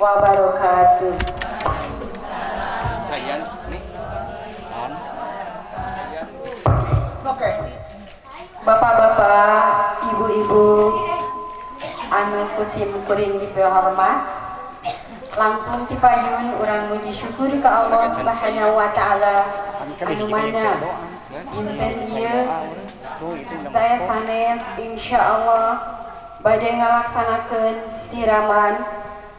Wabarakatuh. Bapak-bapak, ibu-ibu, anu kusim kuring dipehormat, langkung tipayun urang muji syukur ke Allah Subhanahu wa taala anu mana dinten ieu teh sanes insyaallah bade ngalaksanakeun siraman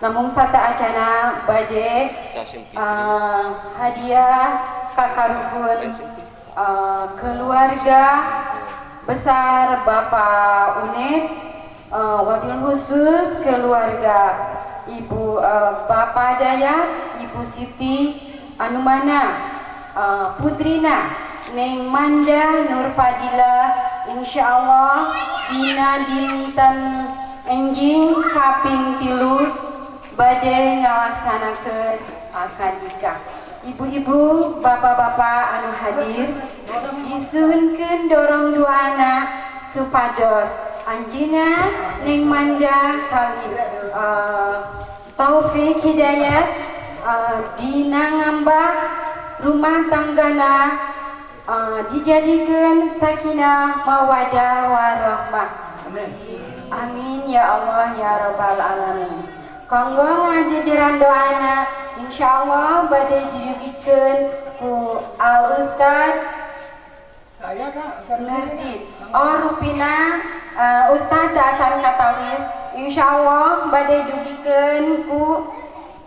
namung sata acana bade hadiah kakaruhun keluarga besar Bapak Uned, wabil khusus keluarga Ibu Bapak Dayat, Ibu Siti anu mana putrina Neng Manda Nur Fadila insyaallah dina dinten enjing kaping 3 bade ngalaksanakeun akad nikah. Ibu-ibu, bapak-bapak anu hadir disuhunkeun dorong duana supados anjina Neng Manda kali taufik hidayat dina ngambah rumah tanggana dijadikeun sakinah mawadah warahmah. Amin ya Allah ya rabbal alamin. Kanggo ngajejeran doana insyaallah bade dijugikeun ku Al Ustad saya Nurdin rupina Ustad acan katawis insyaallah bade dugikeun ku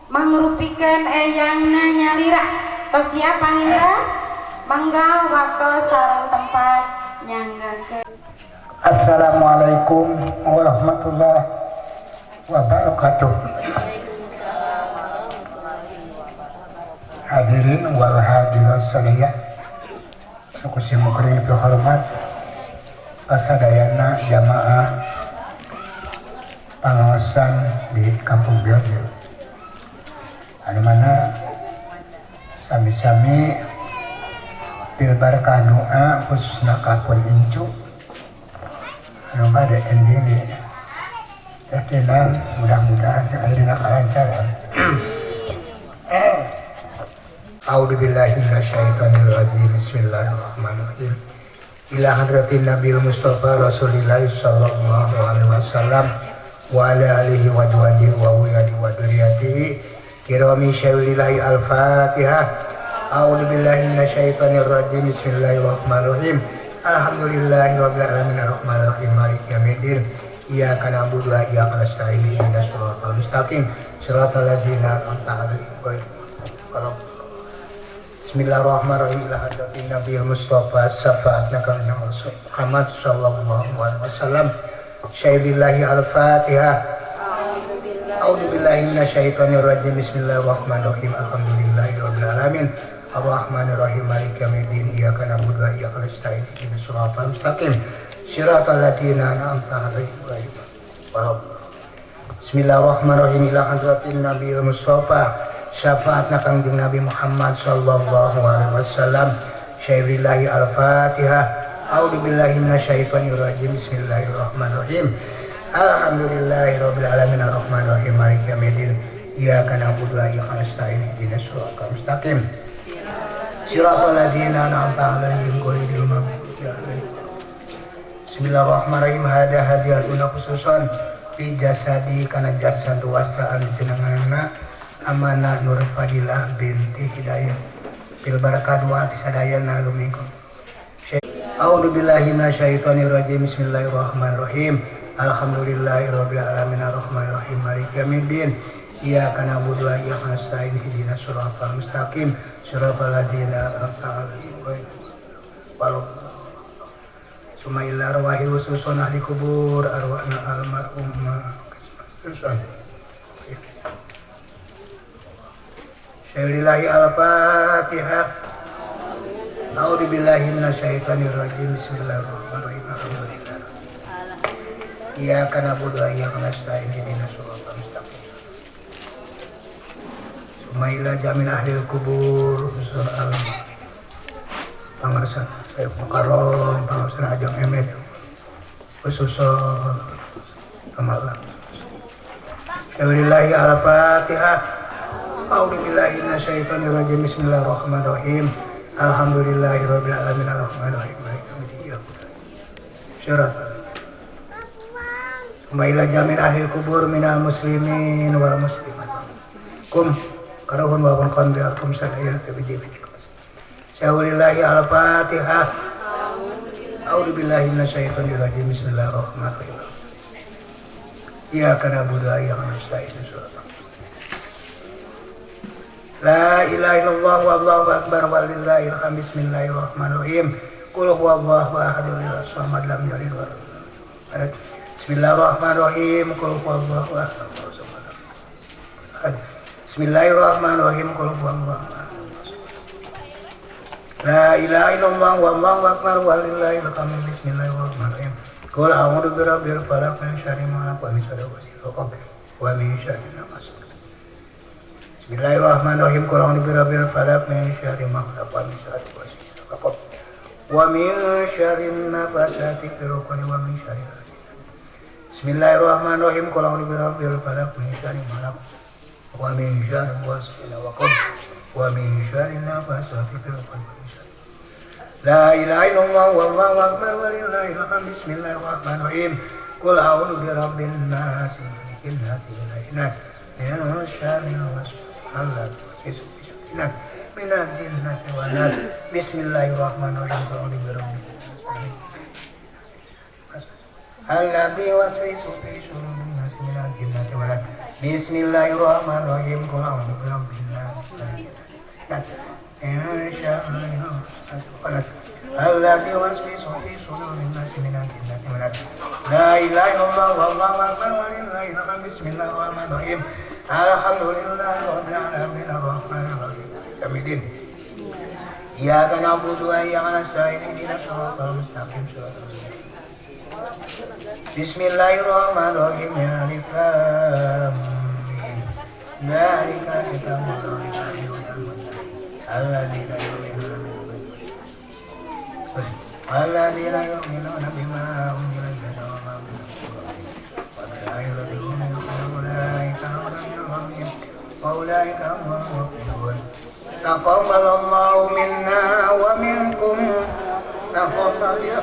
mangrupikeun eyangna nyalira tos siap panginten mangga waktu sareng tempat nyanggakeun. Assalamualaikum warahmatullahi wabarakatuh. Hadirin wal hadirat sekalian, aku simukring hormat pasadayana jamaah pengawasan di Kampung Bieu. Anu mana sami-sami bil barakah doa khususna kakun incu anu bade ending di testinan mudah-mudahan saeirina kalancaran. A'udzubillahi minasyaitonir rajim. Bismillahirrahmanirrahim. Ila hadratin Nabil Mustafa Rasulillah sallallahu alaihi wasallam wa ala alihi wa ajwajihi wa wiyadi wa duriyatihi kirami syai'illahi al-Fatihah. A'udzubillahi minasyaitonir rajim. Bismillahirrahmanirrahim. Alhamdulillahirabbil alamin arrahmanir rahim maliki yaumiddin. Iyyaka na'budu wa iyyaka nasta'in ihdinas siratal mustaqim siratal ladzina an'amta 'alaihim ghairil maghdubi 'alaihim. Bismillahirrahmanirrahim. Ila hadratin Nabil Mustafa syafaatna kana Rasul Muhammad sallallahu alaihi wasallam. Syai'illahi al-Fatihah. A'udzubillahi minasyaitonir rajim. Bismillahirrahmanirrahim. Alhamdulillahirabbil alamin Ar-Rahmanir-Rahim Maliki yaumiddin Iyyaka na'budu wa iyyaka nasta'in ihdinas siratal mustaqim siratal ladzina an'amta 'alaihim ghairil maghdubi 'alaihim. Bismillahirrahmanirrahim. Ila hadratin Nabil Mustafa syafaatna Kangjeng Nabi Muhammad sallallahu alaihi wasallam. Syairillahi al-Fatihah. A'udzubillahi minasyaitonir rajim. Bismillahirrahmanirrahim. Alhamdulillahirabbil alamin arrahmanirrahim maliki yaumiddin iyyaka na'budu wa iyyaka nasta'in ihdinas siratal mustaqim siratal ladzina an'amta 'alaihim ghairil maghdubi 'alaihim. Bismillahirrahmanirrahim. Hada hadiatun khususan fi jasadi kana jasad wasra'an jenenganna amanah Nur Fadilah binti Hidayah bil barakat wa sadayana lumikum. A'udzubillahi minasyaitonir rajim. Bismillahirrahmanirrahim. Alhamdulillahirabbil alamin arrahmanirrahim maliki yaumiddin iyyaka na'budu wa iyyaka nasta'in ihdinas siratal mustaqim siratal ladzina an'amta 'alaihim ghairil maghdubi 'alaihim. Sumaila arwahi ususun ahli kubur arwahna almarhumah susun. Syairillahi al-Fatihah. A'udzubillahi minasyaitonir rajim. Bismillahirrahmanirrahim. Alhamdulillah. Iyyaka na'budu wa iyyaka nasta'in ihdinas siratal mustaqim. Sumaila jamil ahli kubur ususun al pangarsan saya Mukarram pangarsan Ajang Emed ususun amalan. Syairillahi al-Fatihah. A'udzubillahi minasyaitonir rajim. Bismillahirrahmanirrahim. Alhamdulillahirabbil alamin arrahmanirrahim maliki yaumiddin iyyaka siratal Sumaila jamin ahli kubur minal muslimin wal muslimat. Kum karahun wa kon biarkum sadayana tabijibikum. Syairillahi al-Fatihah. A'udzubillahi minasyaitonir rajim. Bismillahirrahmanirrahim. Iyyaka na'budu wa iyyaka nasta'in. La ilaha illallah wallahu akbar walillahil hamd. Bismillahirrahmanirrahim. Qul huwallahu ahad allahus samad lam yalid wa lam yulad. Bismillahirrahmanirrahim. Qul huwallahu ahad allahus samad lam yalid. Bismillahirrahmanirrahim. Qul huwallahu ahad. La ilaha illallah wallahu akbar walillahil hamd. Bismillahirrahmanirrahim. Qul a'udzu birabbil falaq min syarri ma khalaq wa min syarri ghasiqin idza waqab wa min syarri nafasatin. Bismillahirrahmanirrahim. Qul a'udzu birabbil falaq min syarri ma khalaq wa min syarri ghasiqin idza waqab wa min syarri nafasatin fil 'uqad wa min syarri hasidin. Bismillahirrahmanirrahim. Qul a'udzu birabbil falaq min syarri ma khalaq wa min syarri ghasiqin idza waqab wa min syarri nafasatin fil 'uqad wa min syarri. La ilaha illallah wallahu akbar walillahil hamd. Bismillahirrahmanirrahim. Qul a'udzu birabbin nas malikin nas ilahin nas min syarril waswas alladzi yuwaswisu fi sudurin nas minal jinnati wan nas. Bismillahirrahmanirrahim. Qul a'udzu birabbin nas alladzi yuwaswisu fi sudurin nas minal jinnati wan nas. Bismillahirrahmanirrahim. Qul a'udzu birabbin nas malikin nas min syarril waswas alladzi yuwaswisu fi sudurin nas minal jinnati wan nas. La ilaha illallah wallahu akbar walillahil hamd. Bismillahirrahmanirrahim. Alhamdulillahirabbil alamin arrahmanirrahim maliki yaumiddin iyyaka na'budu wa iyyaka nasta'in ihdinas siratal mustaqim siratal ladzina Bismillahirrahmanirrahim. Alif lam mim dzalikal kitabu la raiba fihi hudal muttaqin alladzina yu'minuna bil ghaibi walladzina yu'minuna bima unzila ilayka wa ma unzila وأولئك هم المفلحون. تقبل الله منا ومنكم. تقبل يا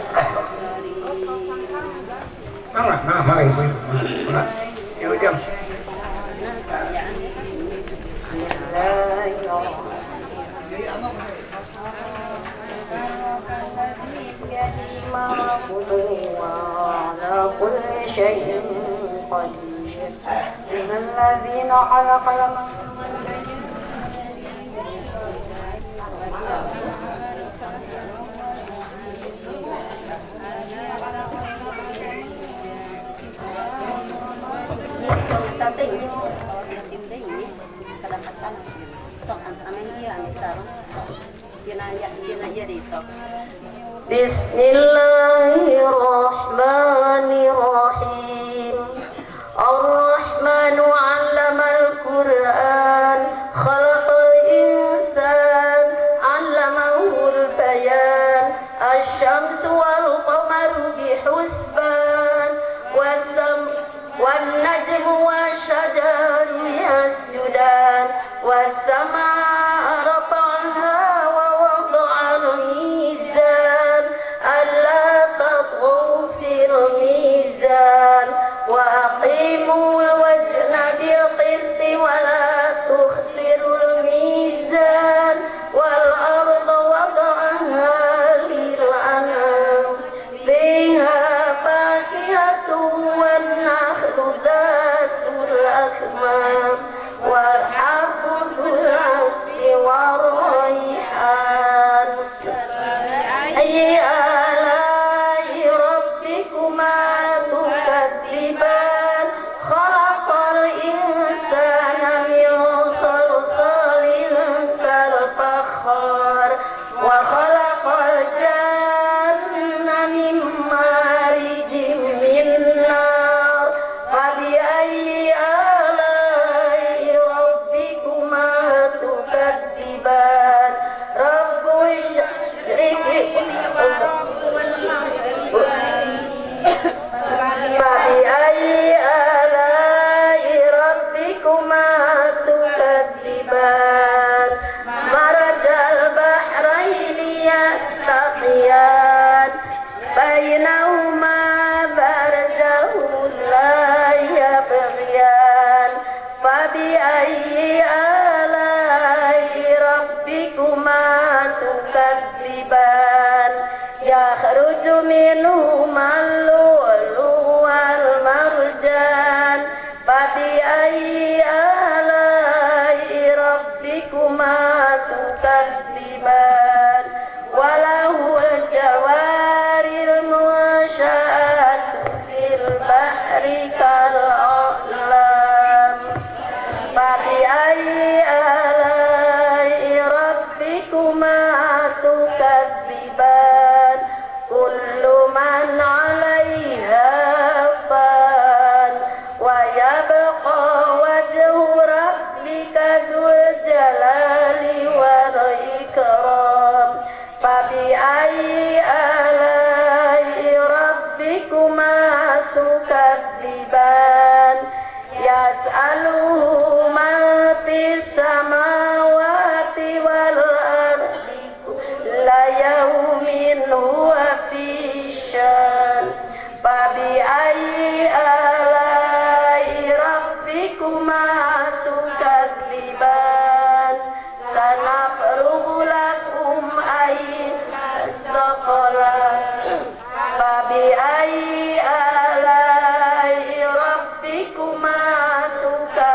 mana ibu mana ibu jam. إن الذين خلق Sinding, kadapat sana. So, ang amin iya, ang isarang. Bismillahirrahmanirrahim. Ar-Rahmanu 'allamal Qur'an, khalaqal insan, 'allamahul bayan. Asy-syamsu wal qamaru bihusban, wan najmu wasyajaru yasjudan, was-samaa'a rafa'aha wa wada'al mizan, alla tatghaw fil mizan, wa aqimul wazna bil qisti wa la tukhsirul mizan, wal arda wada'aha lil anam, fiha fakihatun wan nakhlu dhatul akmam, wal habbu dhul asli war rayhan. Ayyi alai rabbikuma tukadziban, khalaqal insana min salsalin kal fakhar, wa khalaqal janna min marijin min nar. Fabi ayyi alai rabbikuma tukadziban. Rabbul syriqi Fabi ayyi alai rabbikuma tukadziban. Marajal bahraini yattaqiyan, bainahuma barzakhun la yabghiyan. Fabi ayyi alai rabbikuma tukadziban. Yakhruju minhumal lu'lu' wal marjan. Fabi ayyi alai rabbikuma tukadziban. Walahul jawaril munsha'atu fil bahri kal a'lam. Fabi ayyi alai rabbikuma tukadziban. Kullu man 'alaiha fan, wa yabqa wajhu rabbika dzul jalali wal ikram. Fabi ayyi alai rabbikuma tukadziban. Yas'aluhu ma fis samawati wal ardi kulla yawmin huwa fi syan. Fabi ayyi alai rabbikuma tukadziban. Sanafrugu lakum ayyuhas-saqalan. Fabi ayyi alai rabbikuma tukadziban.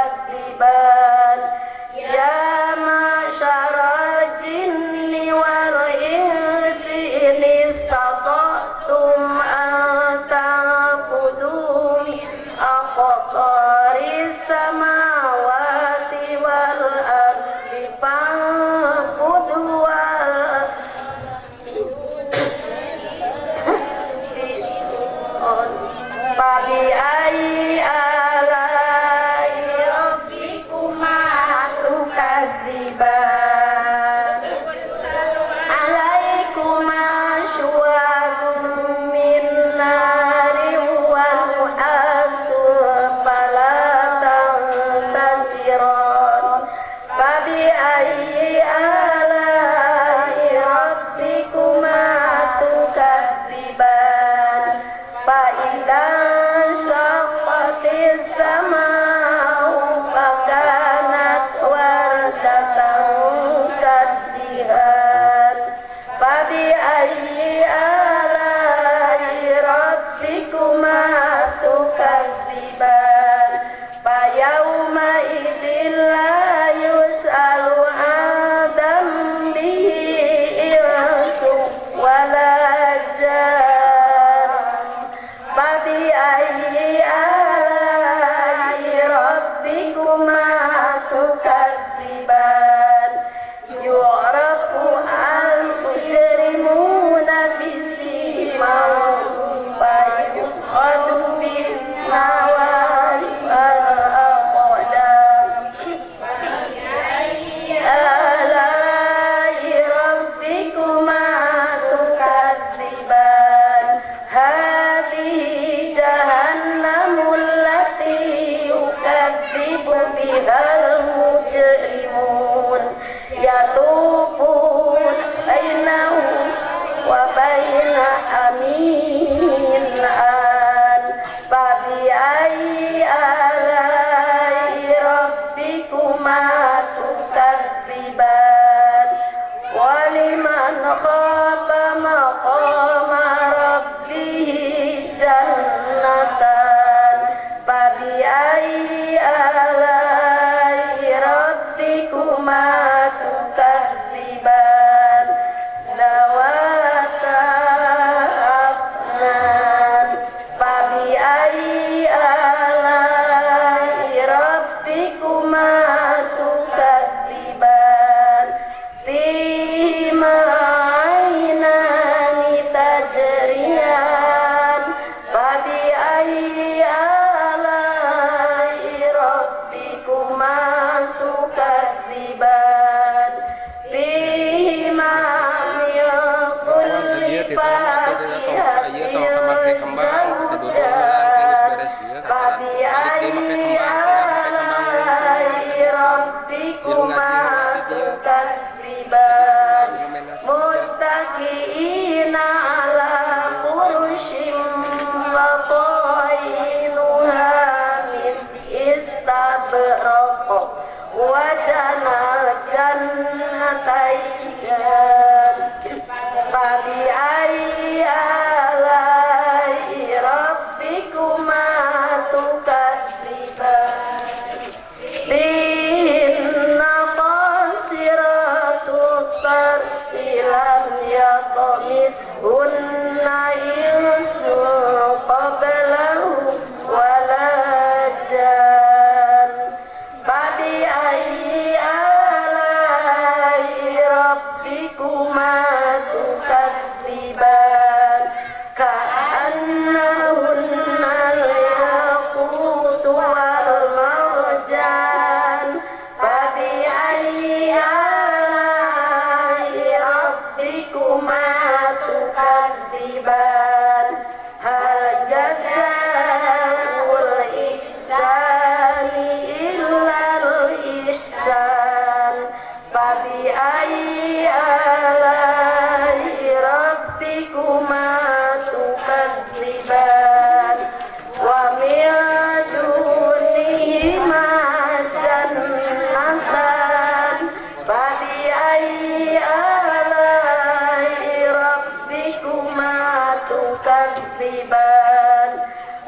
tukadziban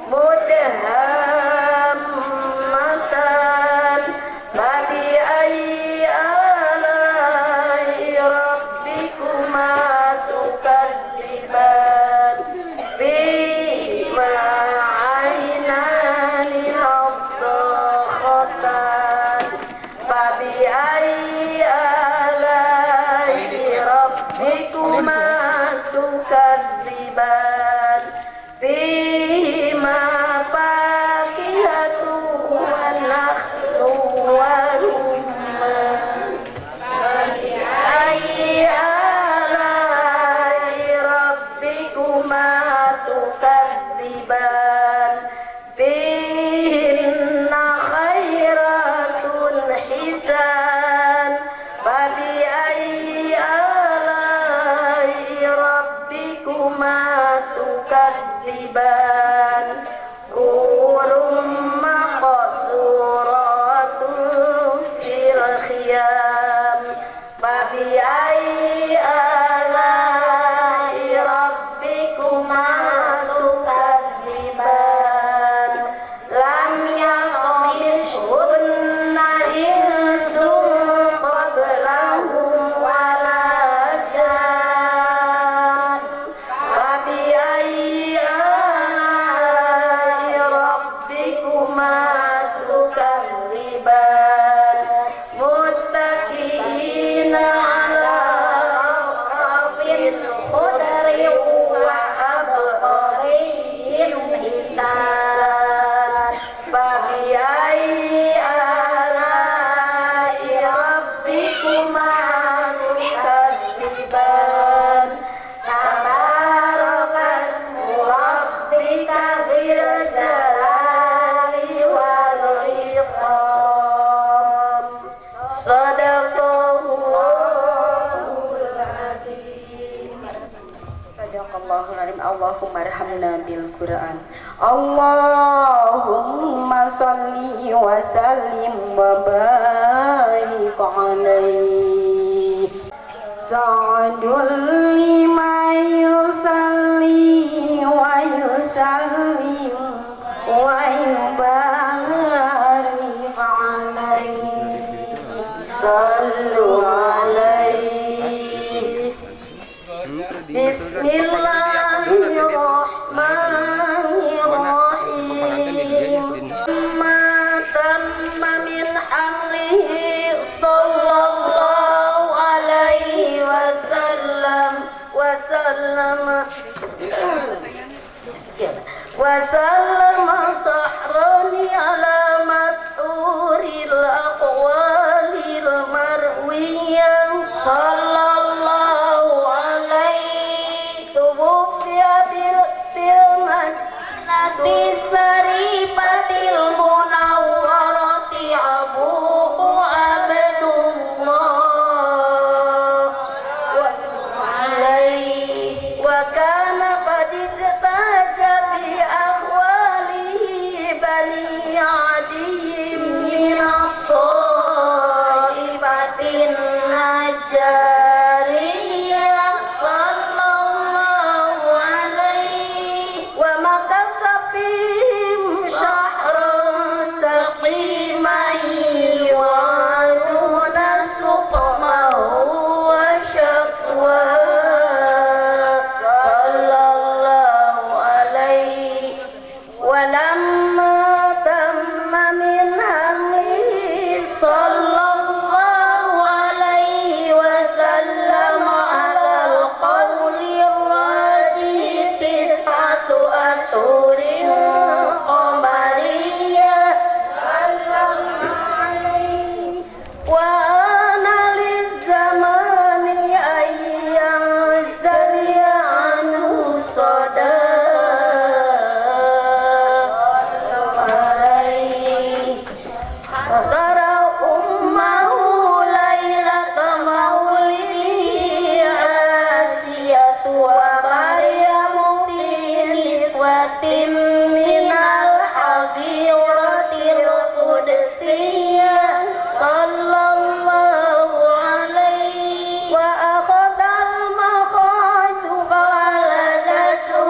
mudhammatan fabi ayyi alai rabbikuma tukadziban fima aynani nadhakhatan fabi ayyi alai rabbikuma tukadziban fima fakihatu wan nakhlu wal rumman fabi ayyi alai rabbikuma tukadziban fihinna khairatun hisan fabi ayyi alai rabbikuma tukadziban hurum maqsuratun fil khiyam fabi ayyi alai rabbikuma tukadziban lam yaqmishunna insun qablahum wala jan fabi ayyi alai rabbikuma tukadziban muttaqiina ala rafrafin khudrin wa abqariyyin hisan fabi ayyi alai rabbikuma tukadziban tabarakasmu rabbika dzil jalali wal ikram sadaqallahul adzim. Sadaqallahul adzim. Allahumma arhamna bil Qur'an. Allahumma shalli wa sallim wa barik alaihi. Sa'adul lima yusalli wa yusallim wa yubarik alaihi. Sallu alaihi. Bismillahirrahmanirrahim. Tamma min hamlihi sallallahu alaihi wasallam sahrani ala mas'uril aqwalil marwiyah sallallahu alaihi tuwfiya fil madinati sarifatil munawwarati abuhu abdullah wa kana qad ijtaja bi ahwalihi bani adiyyin min at-taibatin najariyah sallallahu alaihi wa makasa fihim syahran saqiman yu'anuna suqmahu wa syakwa sallallahu alaihi wa lamma tamma min hamlihi sallallahu alaihi wasallam ala al-qawli rajih tis'atu ashhurin qamariyah sallallahu alaihi wa ana lizzamani ayyam zaliya anhu sada alaihi tara ummahu lailata maulihi asiyatu wa maryamu fi niswatin minal hagiratil qudsiyah sallallahu alaihi wa akhadal makhadu baladatu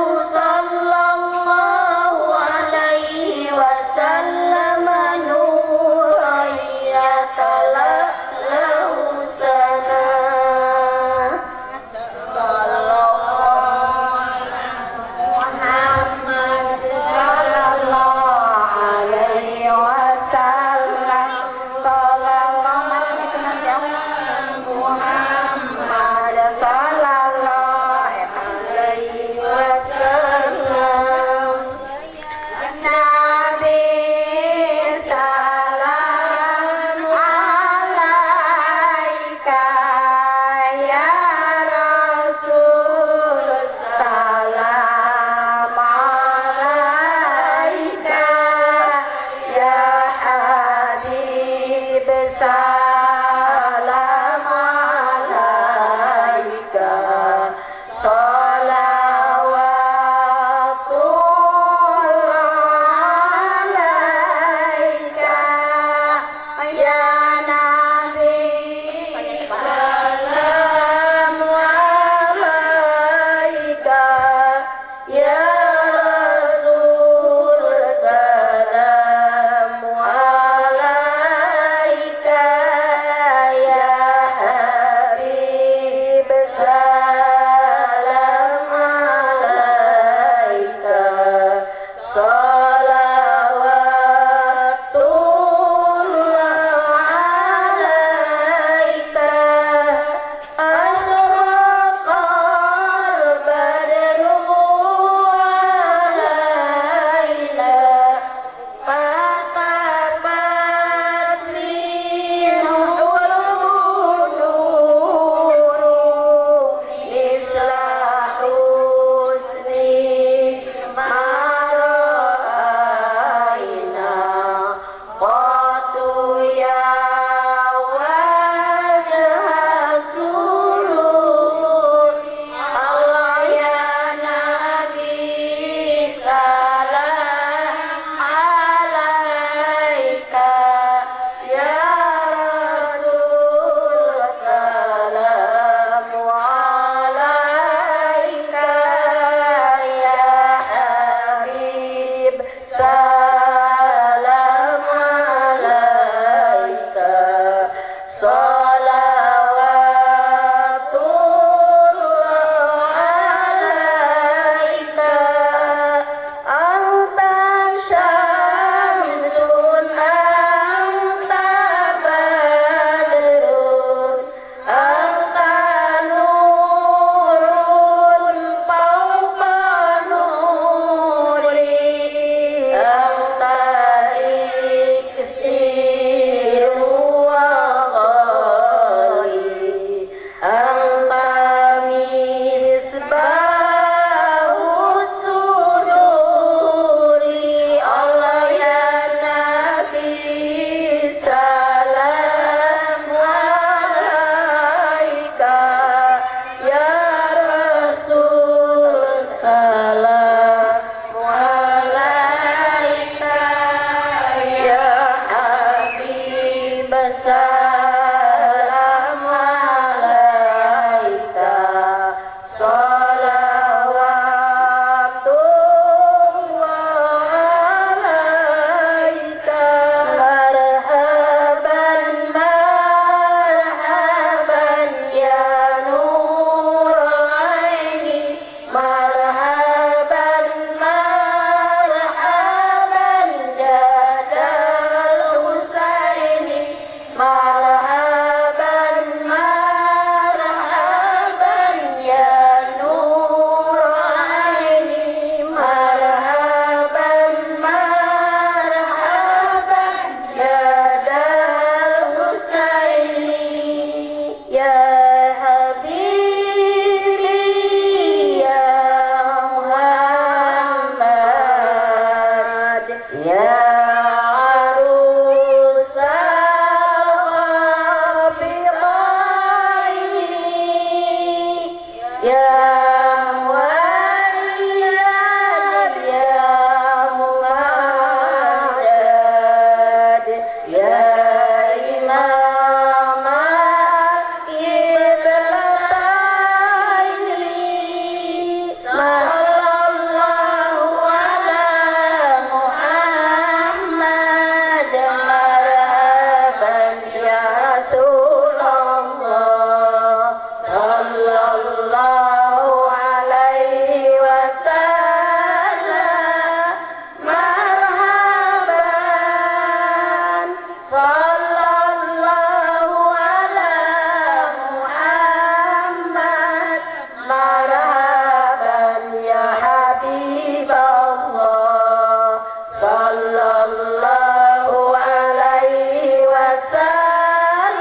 sallallahu alaihi wasallam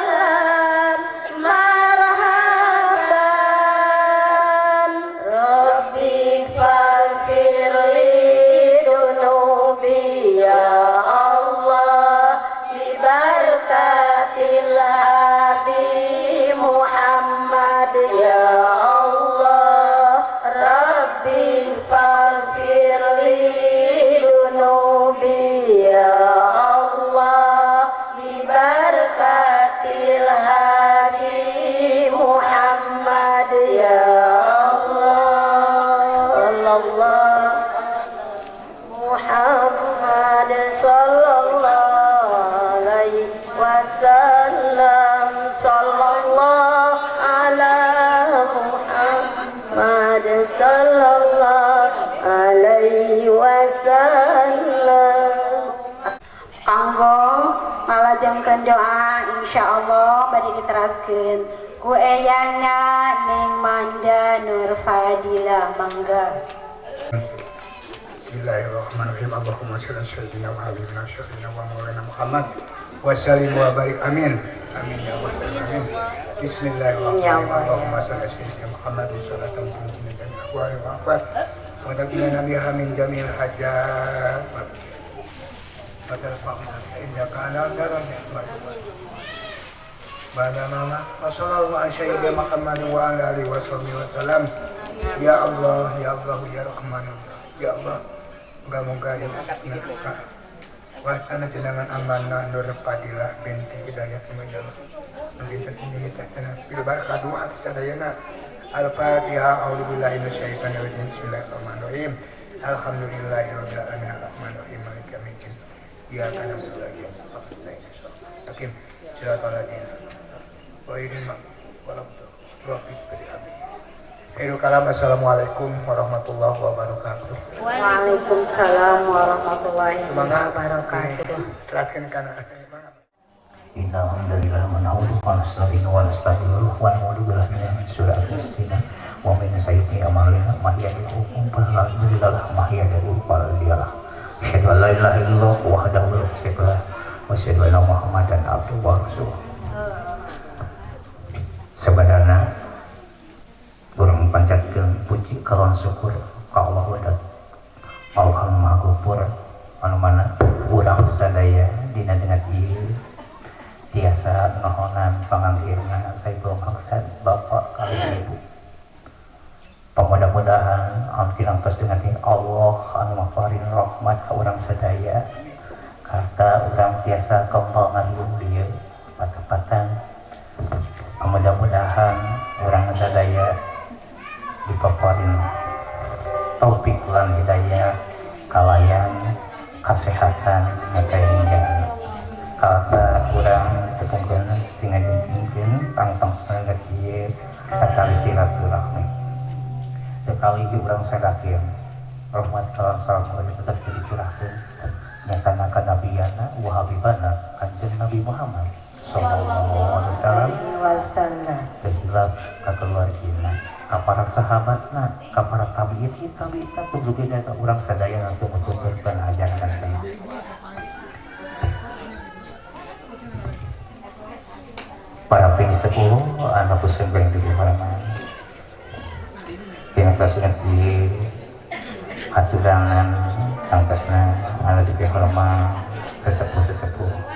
marhaban rabbi faghfirli dunubi ya Allah bi barakatil hadi Muhammad ya Allah rabbi faghfirli dunubi ya Allah bi barakatil hadi Muhammad ya Allah sallallahu Muhammad sallallahu alaihi wasallam sallallahu ala Muhammad sallallahu alaihi wasallam. Kanggo ngalajengkeun doa insyaallah bade diteraskeun ku eyangna Neng Manda Nur Fadilah mangga. Bismillahirrahmanirrahim. Allahumma shalli ala sayyidina wa habibina syafiina wa maulana Muhammad wa sallim wa barik amin. Amin ya rabbal alamin. Bismillahirrahmanirrahim. Allahumma shalli ala sayyidina Muhammad salatan tunjina jami'a ahwali wa afat wa taqina biha min jami'il hajat wa tarfa'na innaka 'ala darajat Bada mama wa sallallahu ala sayyidina Muhammad wa ala alihi wa sahbihi wa salam. Ya Allah ya Allah ya Rahman ya Allah. Moga-moga ya Allah wastana jenengan amanah Nur Fadilah binti Hidayat Mayala menginten indimitasna bil barakah doa sadayana al-fatihah a'udzubillahi minasyaitonir rajim bismillahirrahmanirrahim alhamdulillahirabbil alamin arrahmanirrahim maliki yaumiddin iyyaka na'budu wa iyyaka nasta'in siratal ladzina ghairil maghdubi alaihim kalam. Assalamualaikum warahmatullahi wabarakatuh. Waalaikumsalam warahmatullahi wabarakatuh. Teraskan kana Innal hamdalillah nahmaduhu wa nasta'inuhu wa nastaghfiruh wa na'udzu billahi min syururi anfusina wa min sayyiati a'malina may yahdihillahu fala mudilla lahu wa may yudlil fala hadiya lahu. Asyhadu an la ilaha illallah wahdahu la syarika lahu wa asyhadu anna Muhammadan abduhu wa rasuluh. Sebenarnya urang pancatkeun puji kawan syukur ka Allah dan Allah Maha Ghafur anu mana urang sadaya dina dengan ieu tiasa ngahonan panganggirna Saiful Maksad Bapak kali Ibu. Mudah-mudahan anu tinangtos dengan Allah anu maparin rahmat ka urang sadaya karta urang tiasa kembal ngariung dieu patepatan. Mudah-mudahan urang sadaya dipaparin taufik lan hidayah kalayan kesehatan ngatahingan kalata urang tepungkeun singa jentingkeun tangtong sangat ieu tatali silaturahmi teu kalihi urang sadakeun rahmat kawan salam tetep dicurahkeun nyatana ka nabiyana wa habibana kanjeng Nabi Muhammad sallallahu alaihi wasallam terhilap ka keluargina ka para sahabatna, ka para tabi'in, tabi'in tublukeun ka urang sadaya nanti mutukeun ajaran kana. Para pinisepuh anu kusung beng di halaman. Pinangtasan di aturan tangtasna anu di halaman sesepuh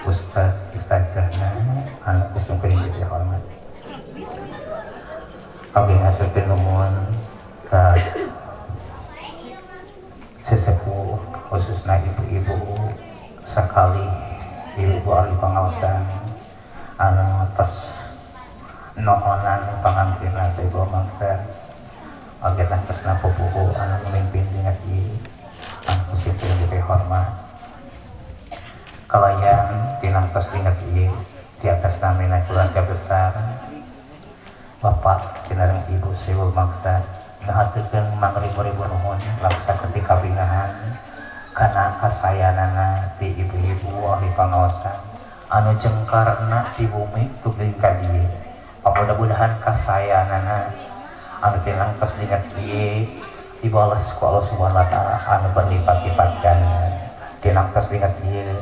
ustaz ustazahna anu kusung beng di halaman. Abdi ngaturkeun nuhun ka sesepuh khususna ibu-ibu sakali ibu ahli pangaosan anu tos nohonan panganggirna Saiful Maksad agar nantosna pupuhu anu memimpin dina ieu anu sipil diberi hormat kalayan tinangtos dina ieu di atas namina keluarga besar Bapak sinareng Ibu Saiful Maksad ngahaturkeun mangribu-ribu nuhun laksa ketika bingahan kana kasayanana ti ibu-ibu ahli pangaosan anu jengkarna ti bumi tuluy ka dieu. Mudah-mudahan kasayanana anu tinangtos dina ieu dibales ku Allah Subhanahu wa taala anu berlipat-lipat ganda tinangtos ingat ieu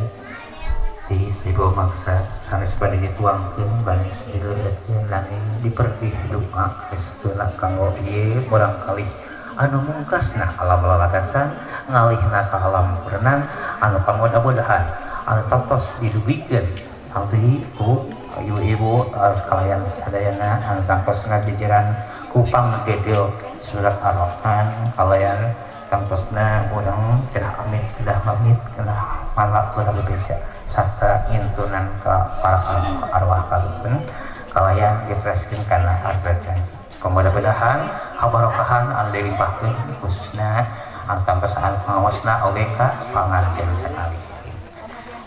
tiis dibawa maksa sanes bade dituangkeun baris dileureutkeun nanging diperdi doa restuna kanggo ieu barangkali anu mungkasna alam lalagasan ngalihna ka alam berenang anu pamudah-mudahan anu tos didugikeun abdi ku ibu-ibu sekalian sadayana anu tos ngajejeran kupang gedel surat ar-rahman kalayan tangtosna urang kedah amit kedah mamit kedah malak kedah bebeja sarta intunan ka para arwah kaluhun kalayan dipreskeun kana arda janji mudah-mudahan kabarokahan anu dilimpahkeun khususna anu tangtos anu pangawasna oge ka panganten sakali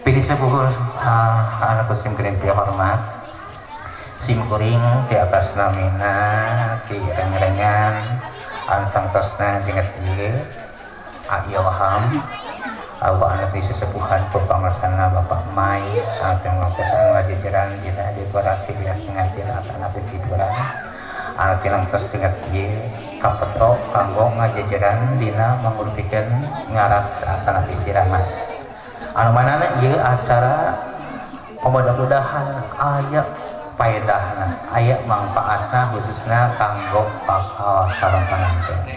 pilih sepuhur anak muslim kering tia hormat sim kuring di atas namina di reng-rengan anu tangtosna jenget ieu Ilham Alba anak di sesepuhan pepangarsana Bapak Mai anu tangtosan ngajejeran dina dekorasi bias pengantin anak hiburan anu tinangtos tingkat ieu kapeto kanggo ngajejeran dina mangurutikeun ngaras anak siraman anu manana ieu acara mudah-mudahan aya paedahna aya manfaatna khususna kanggo bakal calon pengantin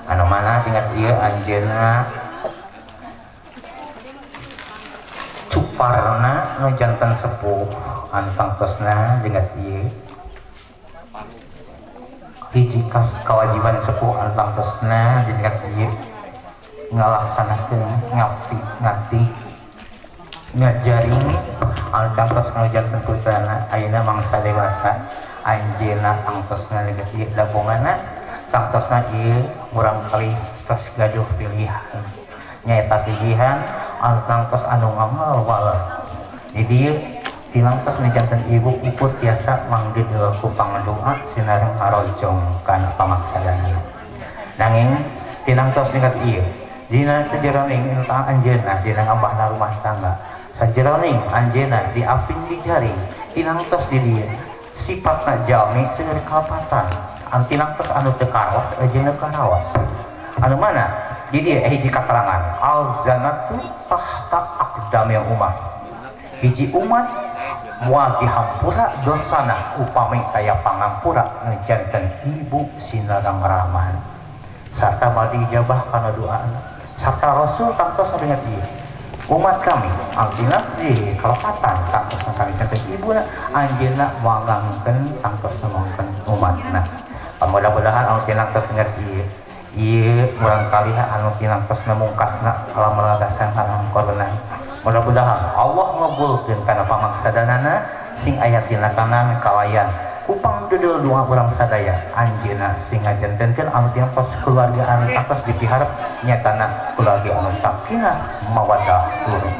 anu mana tingkat ieu anjeunna cuparna nu janten sepuh anu tangtosna tingkat ieu hiji kewajiban sepuh anu tangtosna tingkat ieu ngalaksanakeun ngati ngajaring anu tangtos nu janten putrana ayeuna mangsa dewasa anjeunna tangtosna tingkat ieu labonganna tangtosna ieu urang kali tos gaduh pilihan nyaeta pilihan anu tangtos anu ngamal di dieu tilangtos nu janten ibu ikut tiasa mangdedel ku pandoa sinareng ngarojong kana pamaksadana nanging tilangtos tingkat ieu dina sajeroning anjeunna dina ngabahna rumah tangga sajeroning anjeunna diaping di jaring tilangtos di dieu sifatna jalmi seueur kalapatan antinangtos anu teu karawas ajeuna karawas anu mana di dieu hiji katerangan al-zanatu tahta aqdamil umat hiji umat moal dihampura dosana upami taya pangampura janten ibu sinareng rahman sarta moal diijabah kana doana sarta rasul tangtos dengan ieu umat kami antina di kalepatan tangtos kami janten ibuna anjeunna mangangkeun tangtos mangangkeun umatna mudah-mudahan anu tinangtos dengan ieu urang kali anu tinangtos mungkasna alam lagasan kana korban mudah-mudahan Allah ngabulkeun kana pamaksadanana sing aya tina kanan kalayan kupang dudul doa urang sadaya anjeunna sing ngajentenkeun anu tinangtos keluarga anu tangtos dipiharep nyatana keluarga anu sakinah mawaddah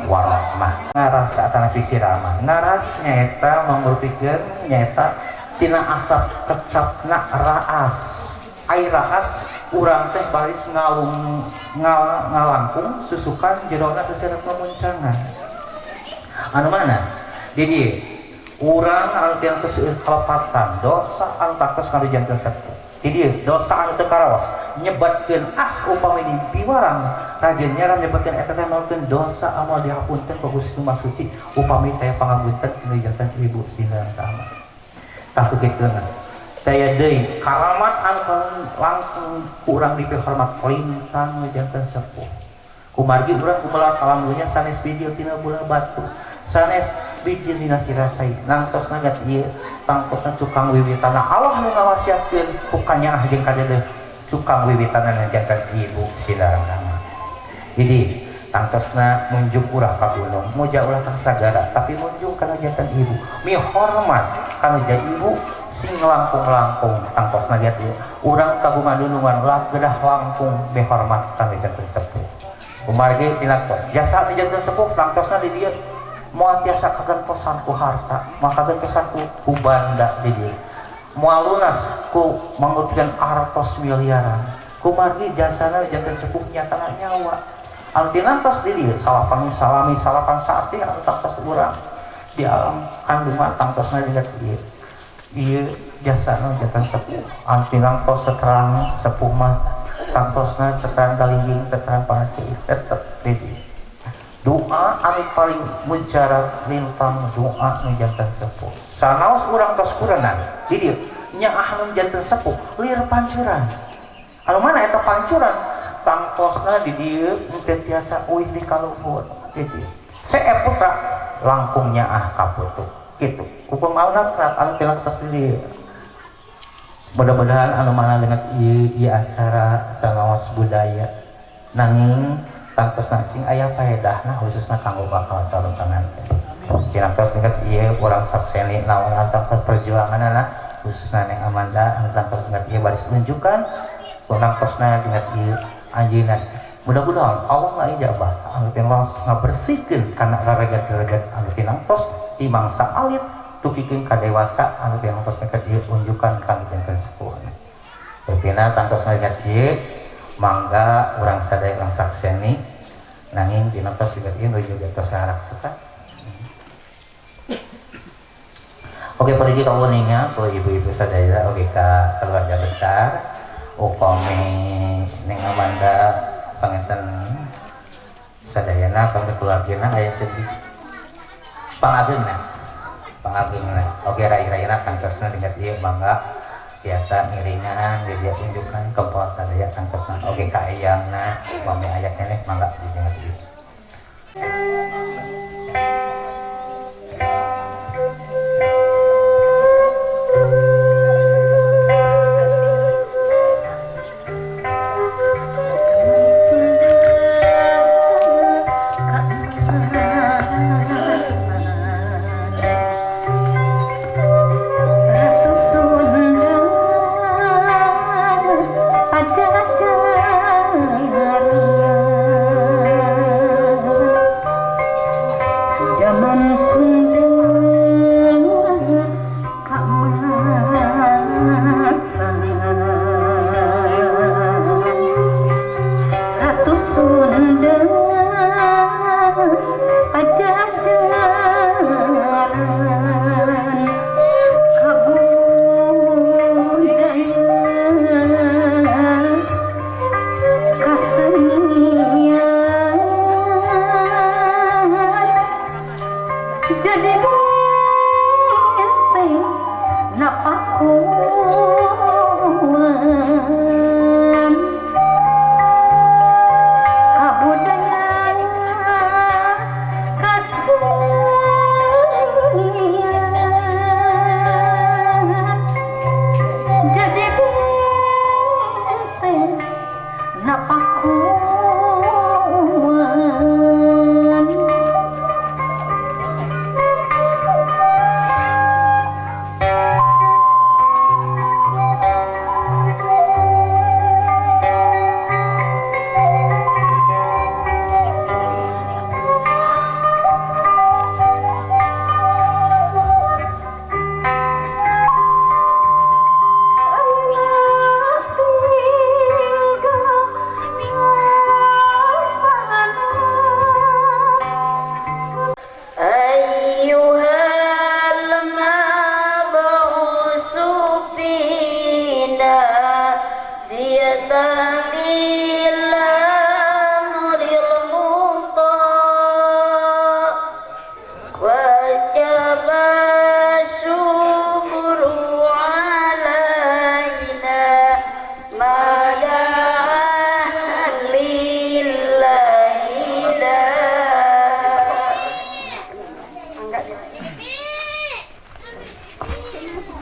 warahmah ngaras atana pisirama ngaras nyaeta mangurupikeun nyaeta tina asap kecapna raas air raas urang teh baris ngalangkung susukan jerona seseret memuncangan anu mana di dieu urang anu tiang keseueur kalepatan dosa anu taktos kana janten sepuh di dieu dosa anu teu karawas nyebatkeun upami piwarang rajin nyaran nyebatkeun eta teh mangkeun dosa anu dihapunten ku Gusti Maha Suci upami teh pangapunten nu janten ibu sinareng rahmat tah kitunna saya deui karamat anu langkung urang dipihormat lintang janten sepuh kumargi urang kumelar kalamnya sanes biji tina bola batu sanes biji dina sirasai nangtos nagat ieu tangtosna cukang wiwitana Allah nu ngawasiatkeun ku kanyaah jeung kadeuh cukang wiwitana janten ibu sinareng rahmat jadi tangtosna munjuk urah ka gunung moja ulah ka sagara tapi munjuk kana janten ibu mihormat kana janten ibu sing langkung-langkung tangtosna lihat ieu urang kagungan dunungan ulah gedah langkung behormat kana janten sepuh kumargi tinangtos jasa ti janten sepuh tangtosna di dieu moal tiasa kagentosan ku harta moal kagentosan ku banda di dieu moal lunas ku mangutkeun artos miliaran kumargi jasana janten sepuh nyatana nyawa anu tinangtos di dieu salapan salami salapan sasi anu tangtos urang di alam kandungan tangtosna di dieu ieu jasana janten sepuh anu tinangtos seterang sepuh mah tangtosna teterang kalingging teterang pasti tetep di dieu doa anu paling mujarab lintang doa nu janten sepuh sanaos urang tos kurenan di dieu nya ahnu janten sepuh lir pancuran anu mana eta pancuran tangtosna di dieu teu tiasa uih di kaluhur kitu see putra langkungnya kaputu kitu kumaha anu teh tos di dieu mudah-mudahan anu mana dengan ieu acara sanaos budaya nanging tangtosna sing aya paedahna khususna kanggo bakal saruntangan dina tos ningkat ieu urang sakseni naon tangtos perjuanganna khususna Neng Amanda anu tangtos ningkat ieu baris nunjukan urang tosna ningkat ieu anjeunna mudah-mudahan Allah ngajabah anu teh ngabersihkeun kana raregat-raregat anu tinangtos di mangsa alit tupikeun ka dewasa anu tinangtos ningkat ieu unjukan kanggo janten sepuh berpina tangtos ningkat ieu mangga urang sadaya urang sakseni nanging dina tos juga ieu juga tos harak sekat. Oke pergi ka uninga ku ibu-ibu sadaya oge ka keluarga besar upami Neng Amanda panginten sadayana pami keluargana aya sedih pangageungna oge rai-raina kantosna dingkat ieu mangga biasa ngiringan dia tunjukkan kempal sadaya kantosna oge ka eyangna upami aya keneh mangga dingkat ieu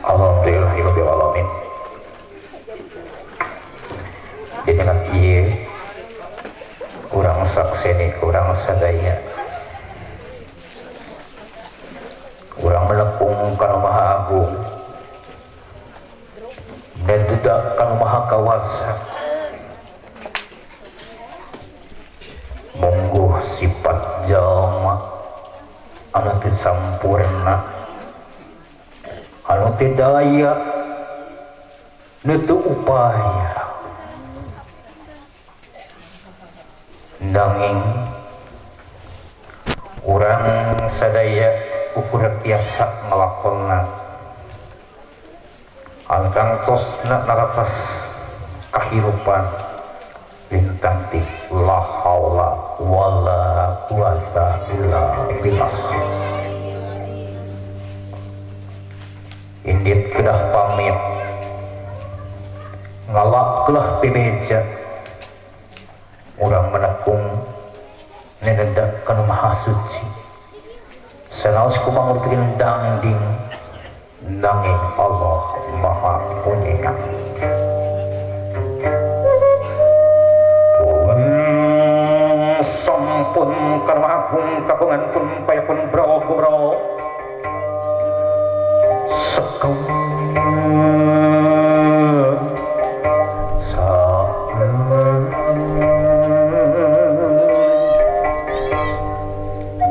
Alhamdulillahirrahmanirrahim. Dengan ieu urang sakseni urang sadaya urang melengkung kana Maha Agung dan dudak kana Maha Kawasa monggo sifat jalma anu teu sampurna anu teu daya nu teu upaya nanging urang sadaya ukur tiasa ngelakonna angkang tosna naratas kahirupan lintang ti la haula wala quwata illa billah. Indit kedah pamit ngalak kelah pibeja urang menekung nenedak kana maha suci sanaos kumangurtikeun dangding nanging Allah maha kuningan. Sampun karma agung kagungan pun payapun bro sekau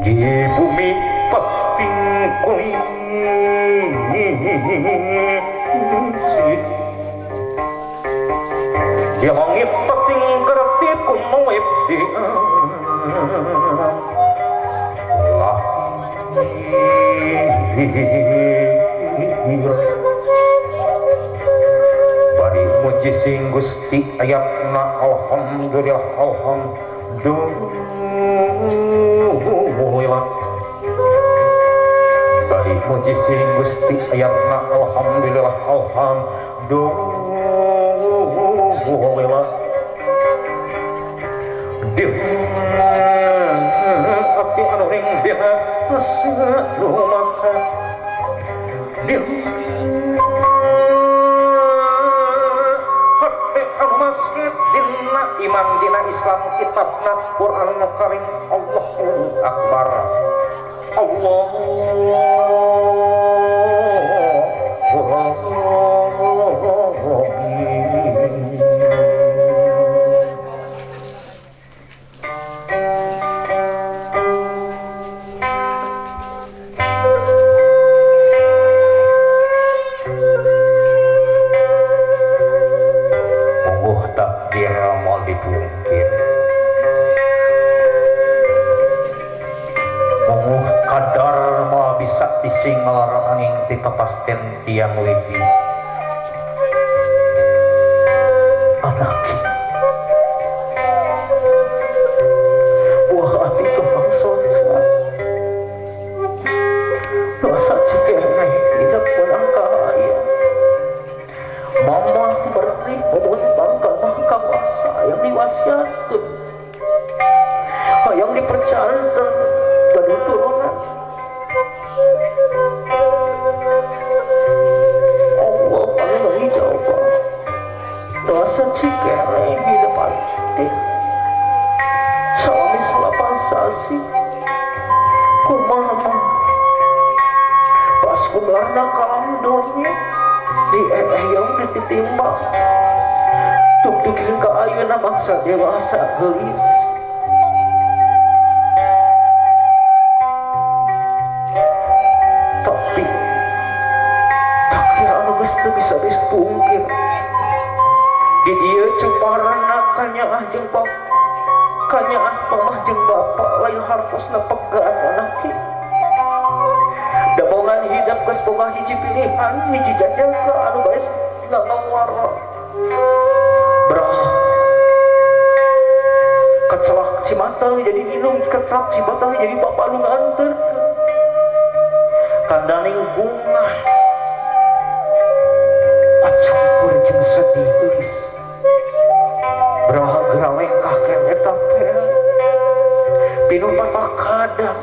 di bumi pating kulit di langit pating kerti kumawib di bari muji sing Gusti ayatna alhamdulillah alhamdulillah bari muji sing Gusti ayatna alhamdulillah alhamdulillah ati anu ring dia lu masa dia hati anu masjid dina iman dina Islam kitabna Quran Karim Allahu Akbar dipungkir munguh kadar mau bisa disingal angin ti kepasten tiang wiki anaki wah hati kembang sosa dosa cikene hidup pulang kaya mama berani memuntang maka wasa yang diwasiatkan yang dipercantan dan turunan Allah paling jawab dosa cikere hidup hati salami salapan sasi kumama pas kumlarna kalam dunia di yang dititimbang tuk-tukin ke ayeuna mangsa dewasa gelis tapi takdir anu geus teu bisa dipungkir di dieu ceparana kanyaah jeung kanyaah pamah jeung bapa lain hartosna pegaan anak kieu dabongan hidup geus boga hiji pilihan hiji jajaga anu baes ngawara kecelak cimatang jadi inung kecelak cimatang jadi bapak lu nganter kandaning bunga pacampur jeung sedih geulis beraha geraleng kakek eta teh pinuh patah kadang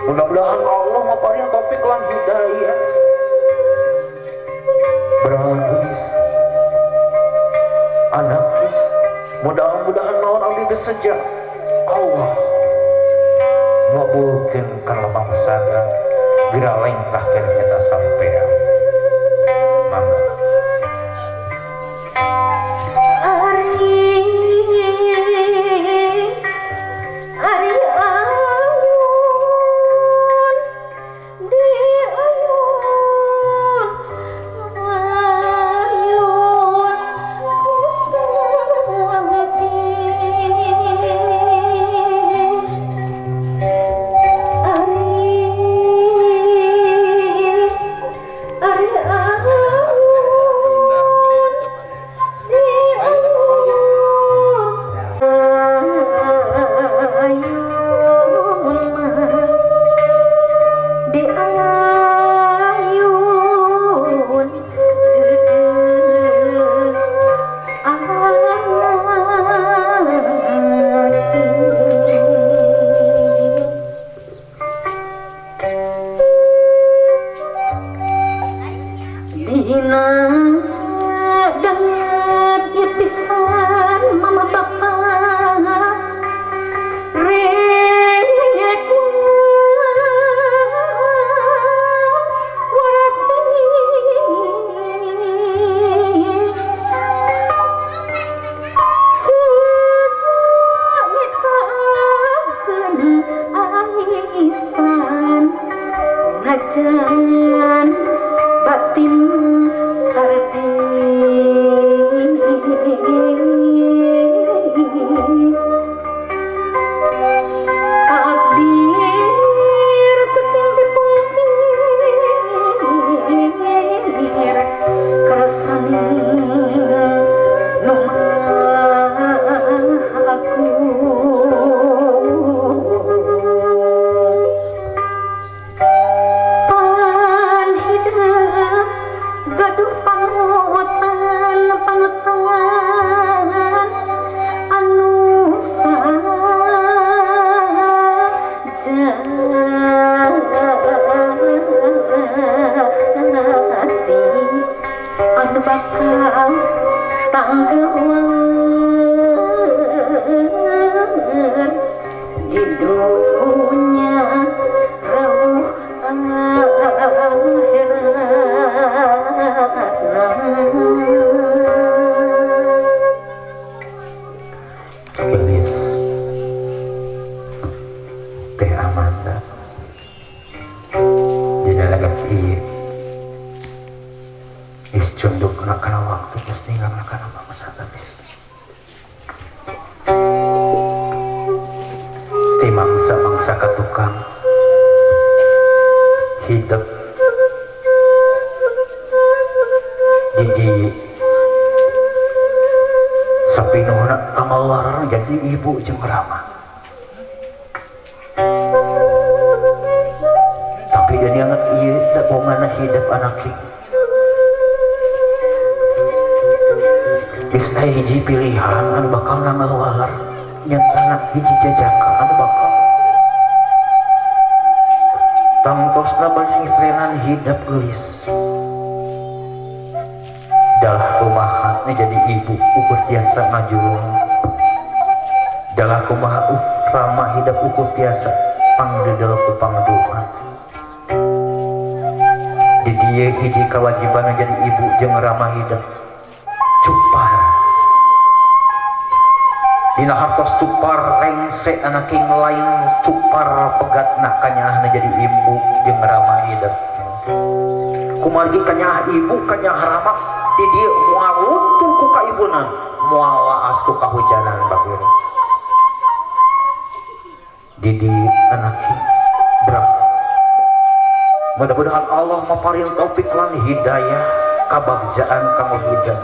mudah-mudahan Allah maparing taufik lan hidayah beraha geulis anaknya mudah-mudahan lawan abdi beseja Allah ngabulkeun kana bangsa geura lengkah kana eta sampean mangga Ajan batin sardi takdir teting dipungkir keresan aku anu bakal tanggal di dunia rawuh Gelis Teh Amanda jadi lagi is cunduk kana waktu geus ninggalna kana bangsa geus ti mangsa ka tukang hidup jadi sapinuhna kamalwarar jadi ibu jeung rama tapi dan yang ieu da bongana hidup anak king geus aya hiji pilihan anu bakal ngaluar nyatana hiji jajaka anu bakal tangtosna balik istrenan hidup geulis dalah kumaha jadi ibu ukur tiasa ngajulung dalah kumaha rama hidup ukur tiasa pangdedel ku pangdoa di dieu hiji kewajiban jadi ibu jeung rama hidup cupar dina hartos cupar rengse anaking lain cupar pegatna kanyaahna jadi ibu jeung rama hidup kumargi kanyaah ibu kanyaah rama di dieu moal luntur ku ka ibuna moal laas ku kahujanan bageur di dieu anaki berat mudah-mudahan Allah maparing taufik lan hidayah kabagjaan kanggo hidup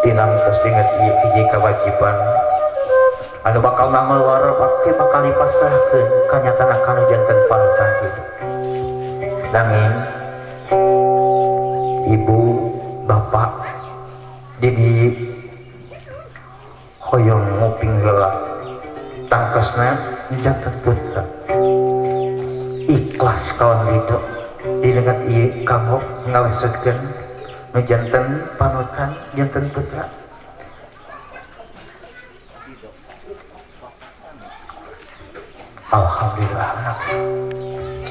dinam tos inget hiji kewajiban anu bakal ngaluar bakal dipasrahkeun kanyatana kanu janten panutan hidup nanging ibu bapak jadi hoyong nguping heula tangkesna janten putra ikhlas kawan hidup didengat ieu kanggo ngalesutkeun nu janten panutan janten putra alhamdulillah anak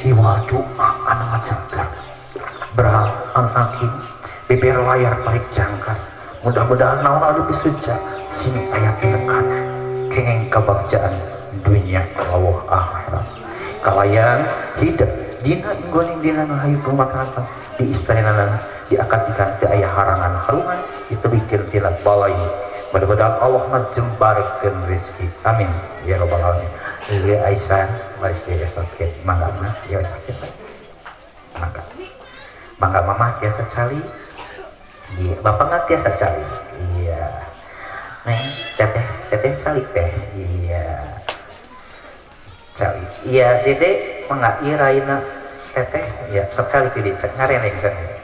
iwal doa anu ngajengkeun berhal anakin bibir layar tarik jangkar mudah-mudahan naon anu biseja sing aya tinekana kengeng kabagjaan dunia Allah akhirat kalayan hidup dina nggoning dina hayu rumah tangga di istana diakatikan teu aya harangan harungan ditebikeun tina balai mudah-mudahan Allah ngajembarkeun rezeki amin ya rabbal alamin ieu Aisyah baris dia sakit mangga mah ya sakit mangga mama tiasa cali iya bapak nggak tiasa cali iya neng teteh cali teh iya cali iya dede mangga iya raina teteh ya sok cali pilih cek ngareng cek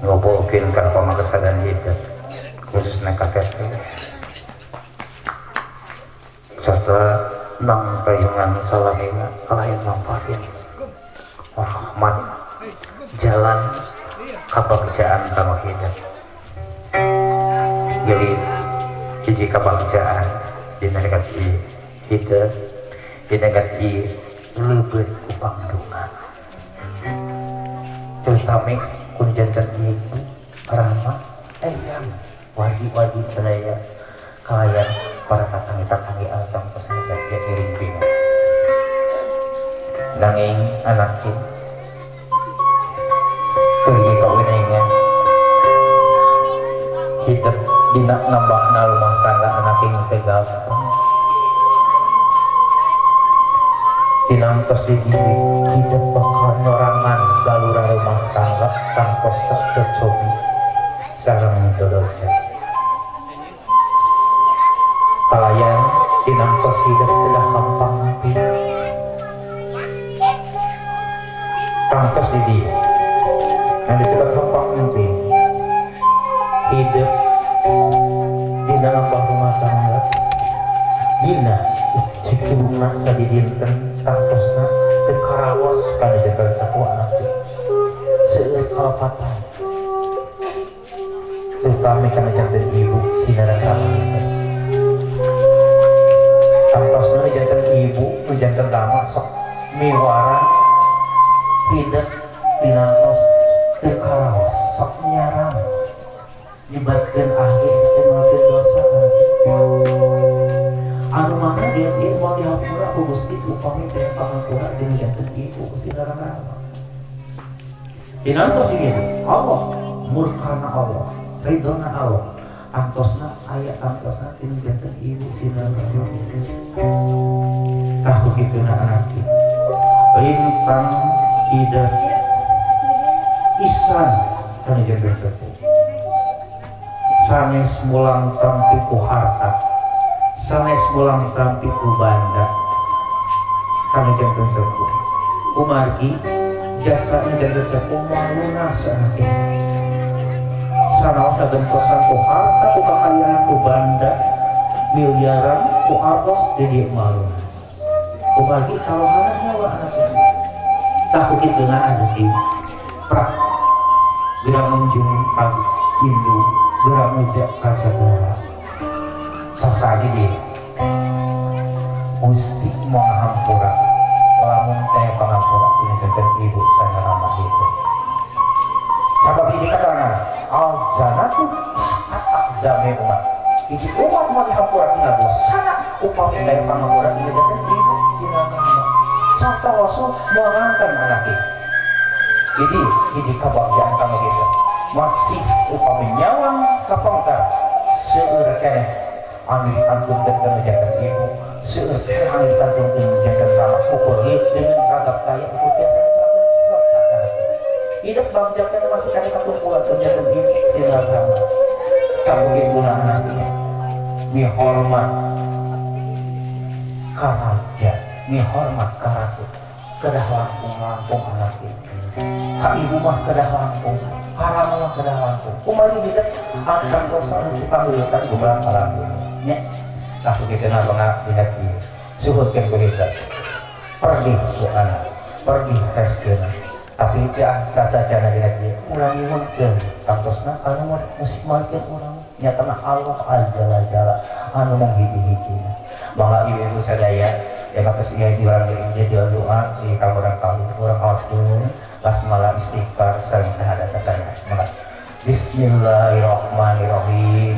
ngobrolin kan pamakasadan hidup khususnya KTP serta nang tayungan salamina kalayan mampatin rahmat jalan kabagjaan kama hidup gelis hiji kabagjaan di negara hidup di negara lebet ku pangdungan terutama kun jantan ibu rahmat ayam wadi-wadi sadaya kalian para tatanggi-tatanggi alcang pesenegak ya iring bina nanging anakin pergi kawinnya hidup dina nambah na rumah tangga anakin tegal tinantos di diri hidup bakal norangan galura rumah tangga tantos tak cocobi sarang dodoja kalayan tinantos hidup telah gampang tantos di dia yang disebut gampang nanti hidup dina nambah rumah tangga dina cikiruna sadidinten tantosna tekarawas kana jantan sakuat nanti seueur kalapatan terutama kana jantan ibu sinara kamana tantosna jantan ibu jantan lama sok miwara hidup dinantos tekarawas sok nyarang nyebatkeun ahli teh melakukan dosa anu mana dia mau dihapura ku Gusti upami teh pangapura jeung janten ibu Gusti neraka dinantos gitu Allah murkana Allah ridona Allah antosna aya antosna tinu janten ibu sinarana aku kituna anak lintang hidup isan kana janten sepuh sanes mulang tampi ku harta sanes mulang tampi ku banda kana janten sepuh umargi jasa janten sepuh malunas anake sanaosa gentosan ku harta ku kakayaan ku banda miliaran ku artos jadi malunas umargi kalohanan nyawa anake tahu kituna aduki prak bila menjung pagi Hindu gerak mujak kasagara sasadi dia Gusti mau ngahampura lamun teh pangampura ini janten ibu saya ramah itu sabab ini katana al-zanatu dame umat ini umat mau dihampura tina dosana upami teh pangampura ini janten ibu tina umat sarta rasul mau ngangkan anaknya jadi ini kabagjaan kamu gitu masih upami nyawang kapangkar seueur keneh angin antum dan jantan ibu seueur keneh angin antum dan jantan lama ukur lit dengan ragap kaya ukur biasa hidup bangjakan masih kaya ketumpulan dan jantan ibu tidak lama kamu gitu anaknya mi hormat karaja mi hormat karatu kedah langkung anaknya ka ibu mah kedah langkung karang mah kedah langkung kumari hidup angkat dosa suka ngeulekan gumrang kalangkung nya tah kitu na bangga dina kieu suhutkeun ku kita pergi ku anak pergi reskeun tapi teh sasacana dina kieu urang nyuhunkeun kantosna anu musik malikeun urang nyatana Allah azza wa jalla anu menghiji-hijina bangga ieu sadaya yang atas ia dilarang jadi doa di kamar kali orang awaskeun basmalah istighfar saling syahadat saya semangat Bismillahirrahmanirrahim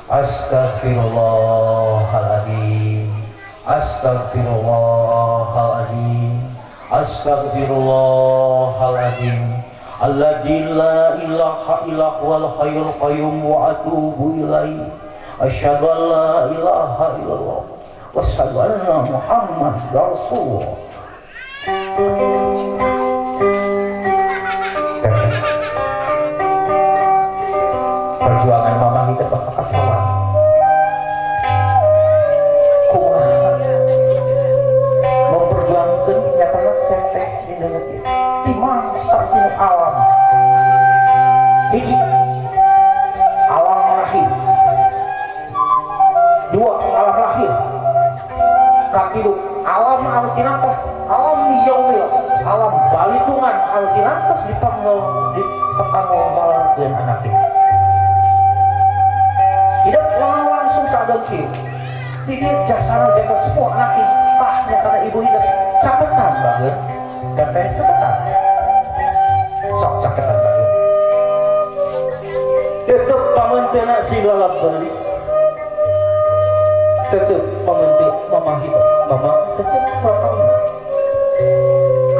Astaghfirullahaladzim Astaghfirullahaladzim Astaghfirullahaladzim Alladzi la ilaha illa huwal hayyul qayyum wa atubu ilaihi asyhadu an la ilaha illallah wasyhadu anna Muhammad Rasulullah. Perjuangan mama hidup bakal kawan. Kumaha memperjuangkan nyatana teteh di negeri di mangsa alam hiji alam rahim, dua alam lahir, katilu alam anu tinantos alam yaumil, alam balitungan anu tinantos dipanggil malarkeun anake. Hidup langsung sadengkieu tidak jasana jagat semua anake tah nyatana ibu hidup caketan banget teteh caketan sok caketan banget tetep pamentena sigala penulis tetep pamentik mama hidup mama tetep bakal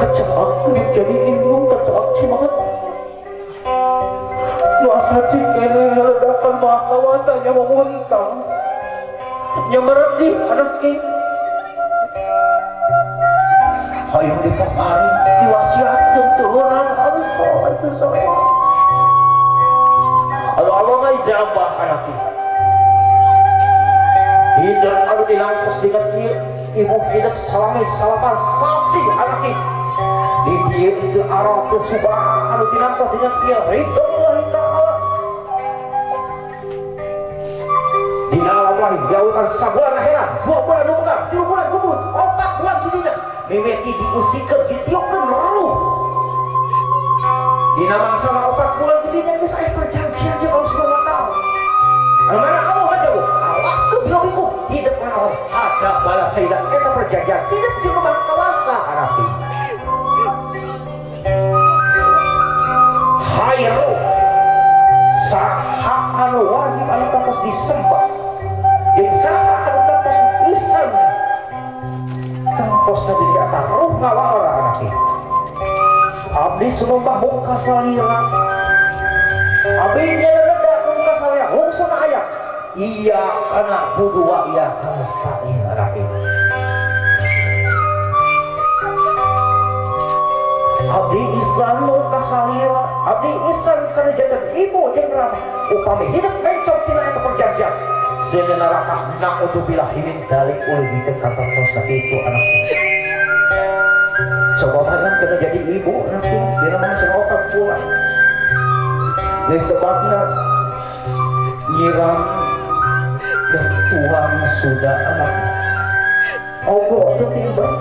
keceak jadi ilmu keceak semangat lu asa cikene ledakan maha kawasanya memuntang yang meredih anak kita hayang dipapari diwasiatkeun turunan harus bawa itu semua Allah ngai jabah anak kita hidup anu dilangkos dengan dia ibu hidup salami salapan sasi anak kita di dia itu arah kesubah anu dilangkos dengan dia ridho Allah ta'ala di dalam lahir jauhkan sabulan akhirat 2 bulan nunggang 3 bulan gugut 4 bulan dunia mimiti diusikeun ditiupkeun lalu di nama sama 4 bulan dunia geus aya perjanjian jeung Allah Subhanahu wa taala anu mana Allah aja bu awas tuh birobiku hidup naon ada balas sayyidan eta perjanjian hidup jeung rumah kawasa arati khairu saha anu wajib anu tos disembah jeung saha anu tos isan tangtos nabi di atas ruh ngawara anake abdi sunumpah muka salira abdi nyadada muka salira hungsuna aya iya kana budua iya kana stain anake abdi islam muka salira abdi islam kana jagat ibu jeung rama upami hidup mencok tina eta perjanjian sehingga neraka na'udzubillah min dalik ulah ditekan terus itu anak coba bayang kena jadi ibu nanti dia namanya serokat pulang ini sebabnya nyiram dan tuang sudah anak ogo ketimbang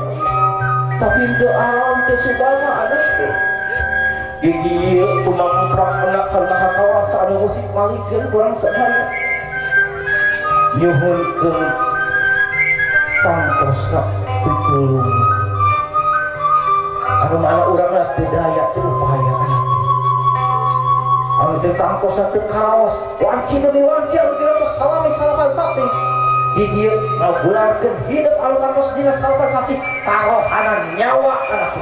tapi ke alam ke subana anak gigi punang anak karena kawasa musik malikkan kurang sadaya nyuhunkeun tangtosna pitulung anu mana urangna teu daya teu upaya anak anu teu tangtosna teu kaos wanci demi wanci anu teu salami salapan sasi di dieu ngagularkeun hidup anu tangtos dina salapan sasi tarohanan nyawa anak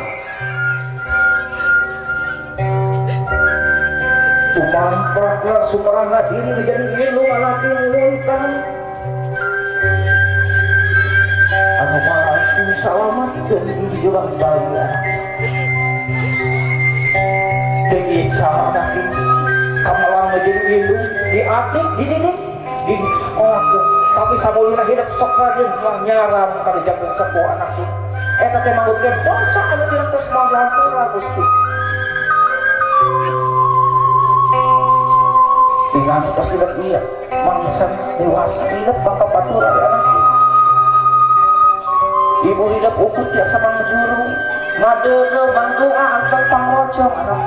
tumamprakna sumerangna diri menjadi ilmu anak muntang anu masih salamatkeun di julang bayi anak teu sama anak kamalang menjadi ilmu diatik dididik di sekolah tapi samoyuna hidup sok rajin nyaram kana jakeun sepuh anak eta teh mangutkeun dosa anu tina tos manghampura Gusti dengan tos hidup iya mangsa dewasa hidup bakal batura ya anak ibu hidup ukut biasa mangjuru ngadege bantuan antar pangrojong anak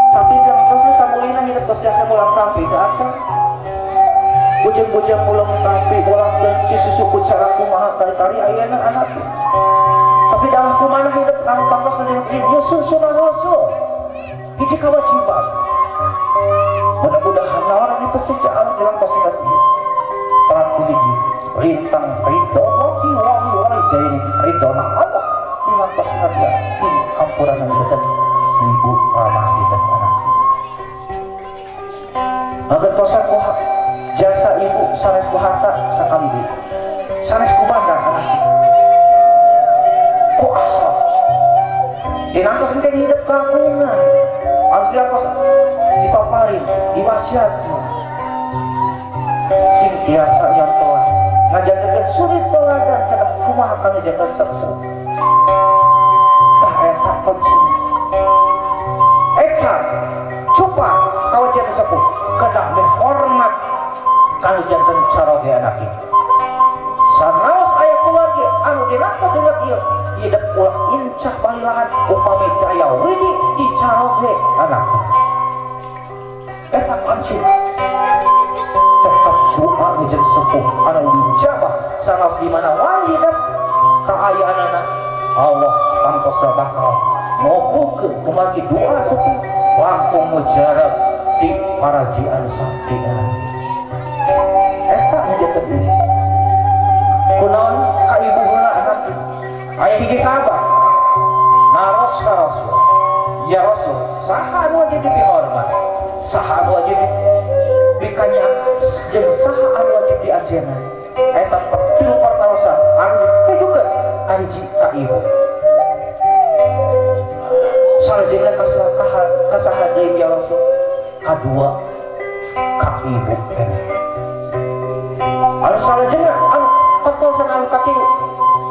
tapi yang terus samulina hidup terus biasa mulang tampi ke acan bujang-bujang mulang tampi bolang genci susuku cara kumaha kali-kali ayana anak tapi dalam kumana hidup anu tangtos dengan nyusun sunah rasul hiji kewajiban mudah-mudahan orang di pesejaan dalam kasihat ini pelaku hiji rintang ridho wahi wali walidain ridho na Allah dengan kasihat dia ini hampuran yang dekat ibu ramah hidup anak agar tosan kuha jasa ibu sanes kuhata sakali di sanes kumanda anak ku akhlak dinantos engke hidup kagungan angkiatos dipaparin diwasiatkeun sing tiasa yang telah ngajakeun sulit teladan kana kumaha kana jaga sepuh tah eta konsum ecan coba kawajan sepuh kedah hormat kalau jantan caroge anak ini sanaos aya keluarga anu dilakta dengan ieu hidup ulah incah balilangan upami daya widi di caroge anak eta pancing tetap doa jeung sepuh anu dijabah sanaos di mana wae hidup kaayaanana Allah pantosna bakal ngobrolkeun kumaha doa sepuh langkung mujarab di parazian sakti nanti eta menjadi ini kunaon ka ibu heula anak aya hiji sahabat naros ka Rasul ya Rasul saha anu wajib dihormat saha anu wajib dikanya jeung saha anu wajib diajenan eta tilu pertarosan anu ditujukeun ka hiji ka ibu salajengna kasaha deui ya Rasul kadua ka ibu keneh anu salajengna anu patosna anu katilu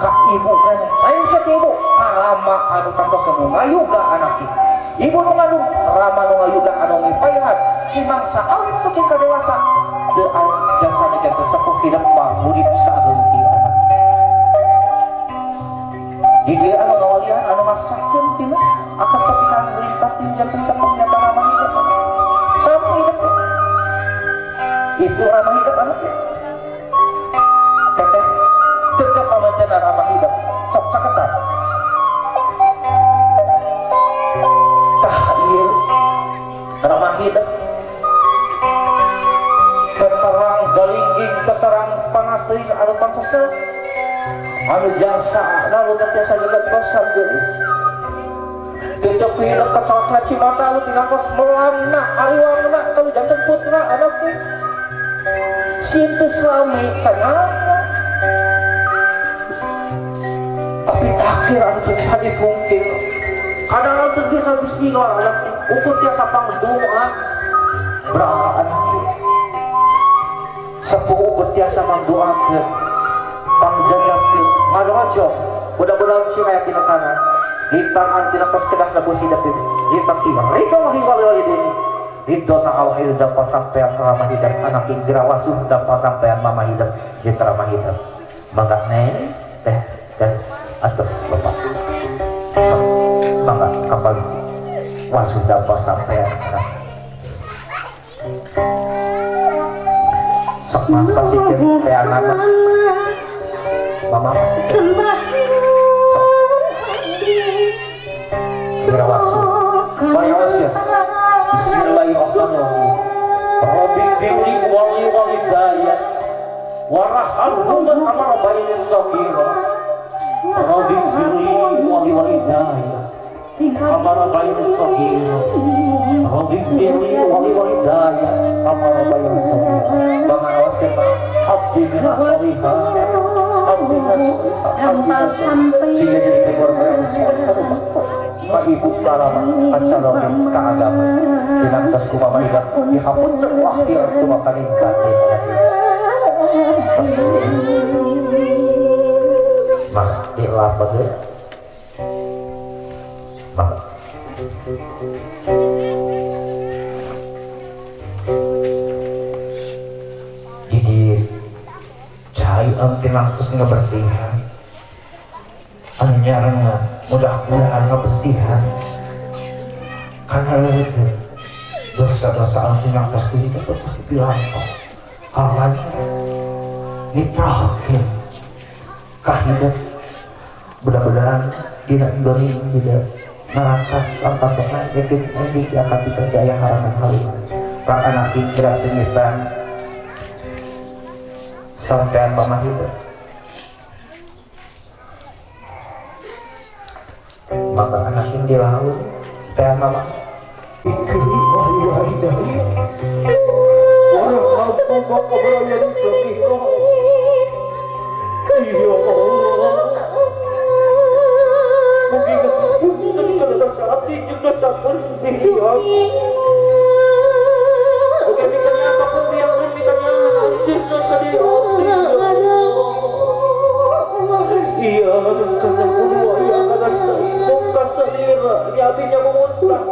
ka ibu keneh lain satibu rama anu patosna nu ngayuga anak ibu nu ngandung rama nu ngayuga anu ngipayhat kimangsa awet tukin ka dewasa teu jasana janten sepuh hidup mah urip sageungti anak di dieu anu ngawalian anu masakeun tina akan perpikaan merintah tim janten sepuh nyata ramah hidup sama hidup itu ramah hidup anak teteh tetep pamanten ramah hidup sok caketan tah ieu ramah hidup teterang galingging teterang panas teuing anu pansosna anu jasa lalu tiasa jagat dosa geulis tetep hidup kacalak cimata anu tinangkos melamna ariwangna kalau janten putra anaknya sintes rame kanana tapi akhir anu cek sadi pungkir kadang anu bisa bisino anaknya ukur tiasa pangdoa beraha anaknya sepuh ukur tiasa mangdoakeun pangjajapkeun ngarojo mudah-mudahan si aya tina kana lintang antina tos kedah nabusi dapin lintang tiba ridho wahi wali-walidin ridho na Allah hidup dapat sampean ramah hidup anak inggera wasuh dapat sampean mama hidup jika ramah hidup mangga neng teh atas bapak sok mangga kapal wasuh dapat sampean anak sok mangga pasikeun kayak anak mama pasikeun segera wasuh mari wasuh bismillahirrahmanirrahim rabbi firli wali walidayya warhamhuma kama rabbayani shaghira rabbi firli wali walidayya kama rabbayani shaghira rabbi firli wali walidayya kama rabbayani shaghira bangga awaskeun habdi minas sholihat habdi minas sholihat habdi minas sholihat sehingga jadi keluarga sholihat ka ibu karama kacaloge ka agama dinantos ku mama hidup dihapun terwakil tu makaningkat mak dilap bageun mak di cai tinangtos ngabersihan anu nyarana mudah-mudahan kebersihan karena leuweung dosa-dosa anu tinangtos hidup pecah dilampau kalanya ditrahakeun ka hidup mudah-mudahan dina indoni tidak narakas lampatosna yakin ini akan dipercaya harangan halim kang anak kira sengitan sampean mama hidup maka anak yang di laut teh mama ikri wali-walidayya warahmatullahi wabarakatuh ya Allah mugi ngapunten karena saat jeung dosa persihan oke mikirnya apapun yang mikirnya anjeunna ka di abdi iya karena kudu aya kana muka selira ya abinya memuntah,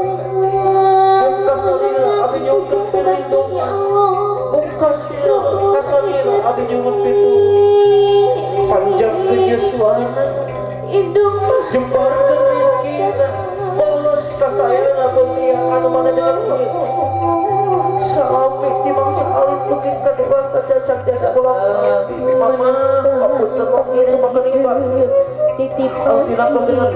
muka selira abinya untuk berlindung, muka selira abinya untuk panjang kenyasuana jembarkan rizkina polos kasayana beliau anu mana dengan dia sampai timang salit mungkin kedua saja jasa pulang mama aku terang itu makan ibar ang tinatong dengan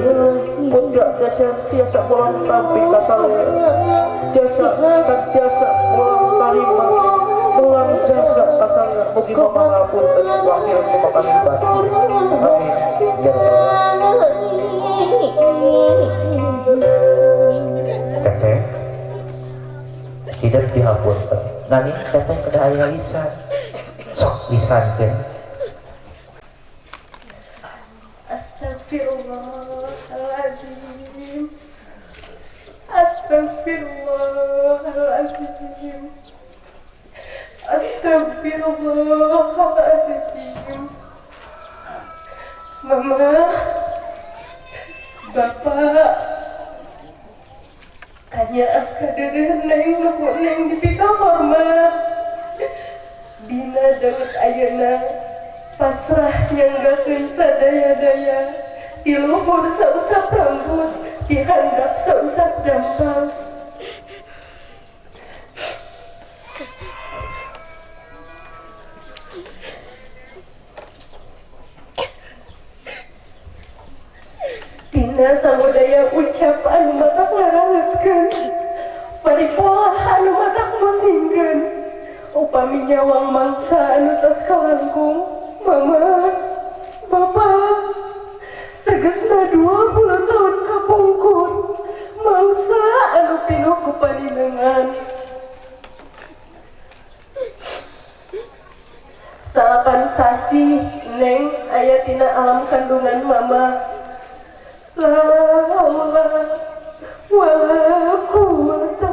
putra jasa tiasa pulang tampi kasalera jasa pulang tarima pulang jasa kasalera mungkin mama ngapun wakil makan ibar amin ya Rabbal Teteh hidup dihapunten nani teteh kedah aya lisan sok lisankeun Astagfirullahaladzim. Astagfirullahaladzim. Astagfirullahaladzim. Mama, Bapak, tanya kadereun neng nuku neng dipika hormat. Dina dawet ayeuna pasrah nyanggakeun sadaya-daya. Di luhur sausap rambut, di handap sausap dampal. Tina samudaya ucap anu matak ngarangetkeun, paripolah anu matak musingkeun, upami nyawang mangsa anu tos kalangkung. Mama, Bapak, tegesna 20 tahun kapungkur, mangsa anu pinuh ku paninengan. Salapan sasi neng aya tina alam kandungan mama. La haula wala quwata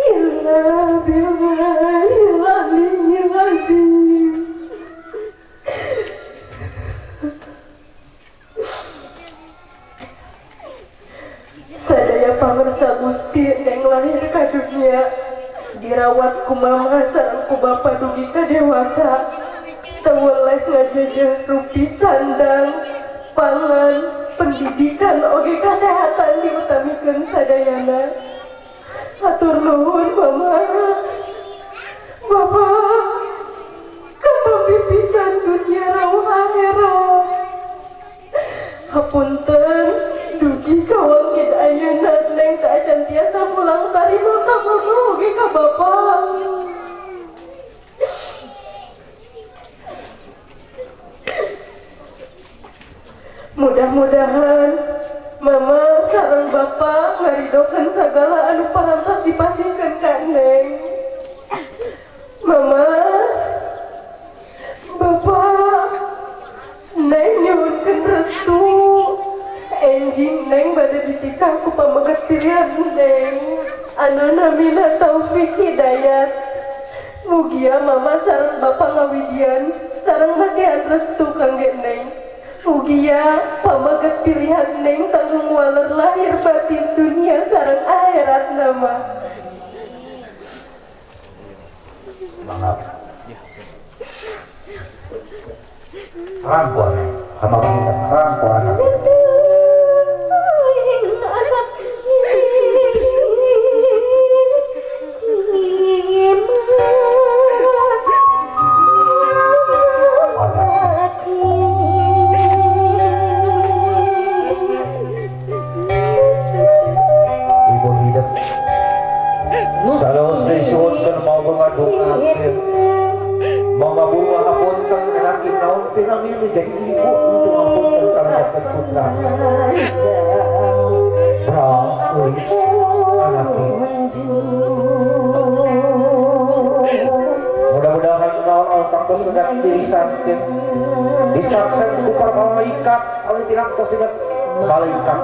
illa billahil aliyyil azim. Sadaya pamirsa Gusti neng lahir ka dunia, dirawat ku mama sareng ku bapa dugi ka dewasa, teu weleh ngajajah rupi sandang, pangan, pendidikan oge kasehatan diutamikeun sadayana. Hatur nuhun mama, Bapak, katompi pisan dunia rauh akhirat. Hapunten dugi kawangid ayeuna neng teu acan tiasa mulang tarima ka mama oge ka Bapak. Mudah-mudahan mama sareng Bapak ngaridokeun sagala anu parantos dipasihkeun ka neng. Mama, Bapak, neng nyuhunkeun restu. Enjing neng bade ditikah ku pamegat pilihan neng anu namina taufik hidayat. Mugia mama sareng Bapak ngawidian sareng masihan restu kangge neng. Mugia pamegat pilihan neng tanggung waler lahir batin dunia sareng akhirat nama. Maaf. Rangko neng, sama kita rangko anak. Pinamili dari ibu untuk mempunyai dapat putra. Ulis anaknya. Mudah-mudahan naon tangtos sudah disangkin, disangsen ku para malaikat, oleh tidak tos sudah malaikat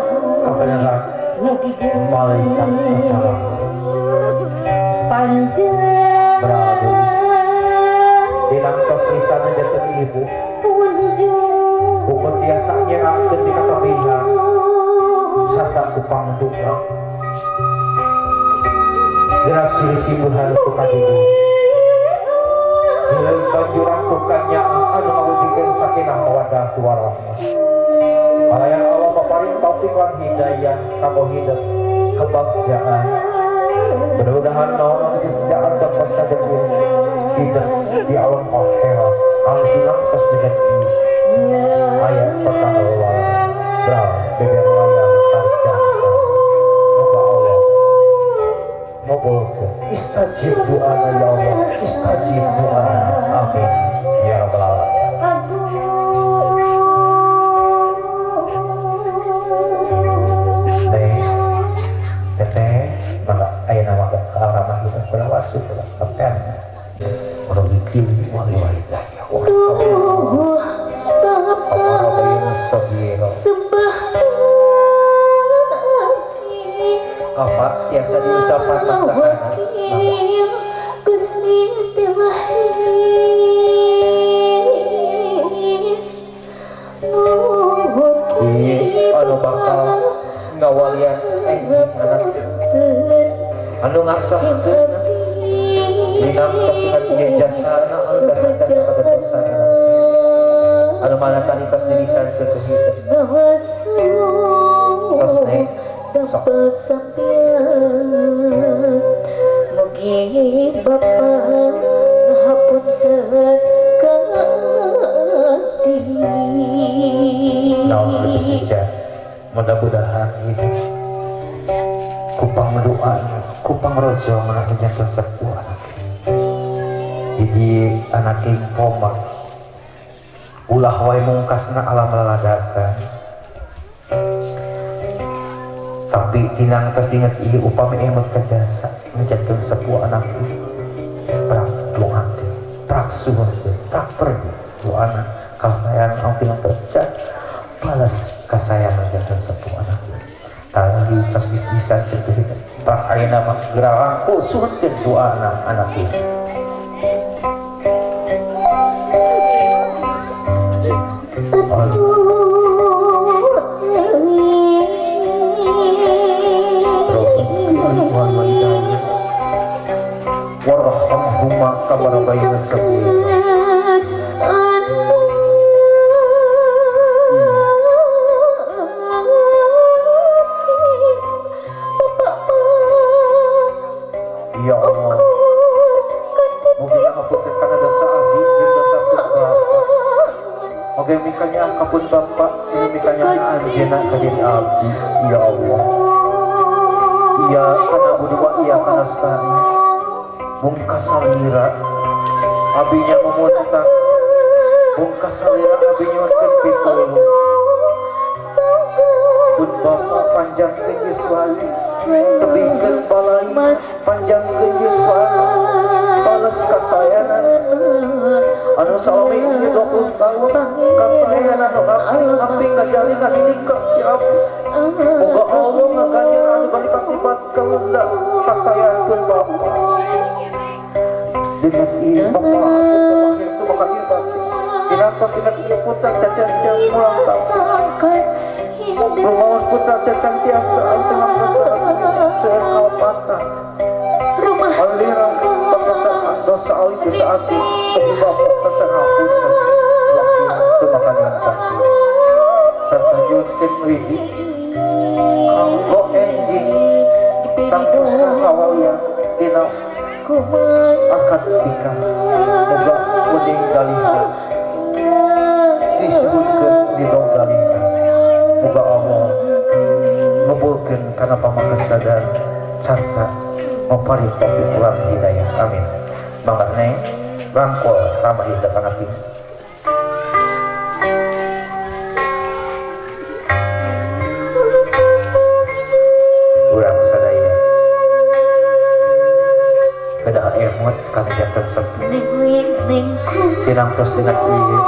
kebenaran, malaikat kesalahan. Beradu. Dinangtos lisan aja ibu. Bukan biasanya ketika kebingungan sarta kupang duka gerak silih-sibuhan ku kadidu nilai banjurang ku kanyaan anu ngawujikeun sakinah mawaddah warahmah kalayan Allah paparing taufik lan hidayah kabohidat kebagjaan mudah-mudahan naon kesejahteraan dan kesadaran kita di alam akhirat alhamdulillah terus dengan ayat pertama Allah bra beber layang tarjanta moga Allah ngabulkeun istajib doana ya Allah istajib doana amin ya rabbal alamin. Ayah nama ke arah mahir berlawasu sampai orang bikin wali-wali daya apa tiasa diusapan pasangan anu bakal ngawalian anak anu ngasahkeun dina tos dengan jasana anu kacacasa kabetosana anu mana tanitos dilisankeun ku hidep tos ne sok mugi Bapa ngahapunten ka abdi naon lebih sejak mudah-mudahan hidup kupang doa kupang rojo menahan jantan sepuh anak jadi anak king poma ulah wae mungkasna alam laladasan tapi tinang terus ingat iya upami emot kejasa menjatuh sepuh anak ini prak doa prak suhun prak pergi doa anak kalayan ang tinang terus balas kasayangan jantan sepuh anak tadi tas bisa terjadi pak aina mah gerang kusut doa anak ini warhamhuma kama rabbayana saghira ya Allah mungkin ngapunten kana dosa abdi jeung dosa pun Bapa oge mikanya kapun Bapa ini mikanya anjeunna ka diri abdi ya Allah iya kana budua iya kana stani bungkas salira abinya memuntah bungkas salira abi nyuwunkeun pitulung pun Bapa panjangkeun yuswani tebikeun balai panjangkeun yuswani balas kasayangan anu salami 20 tahun kasayangan anu abdi ngajalingan nikah ya abdi moga Allah ngaganjar anu balipat-lipat kaunda kasayangan Bapa dengan ieu Bapa aku pemahir itu bakal ibadah dinantos dengan ieu putra cacat siang ulang tahun rumaos putra tercantiasa antara seer kalpatan alirang bakasan dosa awi dosa ati bagi Bapa pesan hapunten waktu itu makan yang kaki serta nyunkeun widi kanggo enjing tangkusna awalian dina akad tikah moga uning dalihna disebutkeun di dong dalihna moga Allah ngabulkeun kana pamakasadar sarta mapari taufik lan hidayah amin mangga neng rangkul ramah hidup anak ini urang sadaya kedah emot kami jantan sepi tinang terus dengan ieu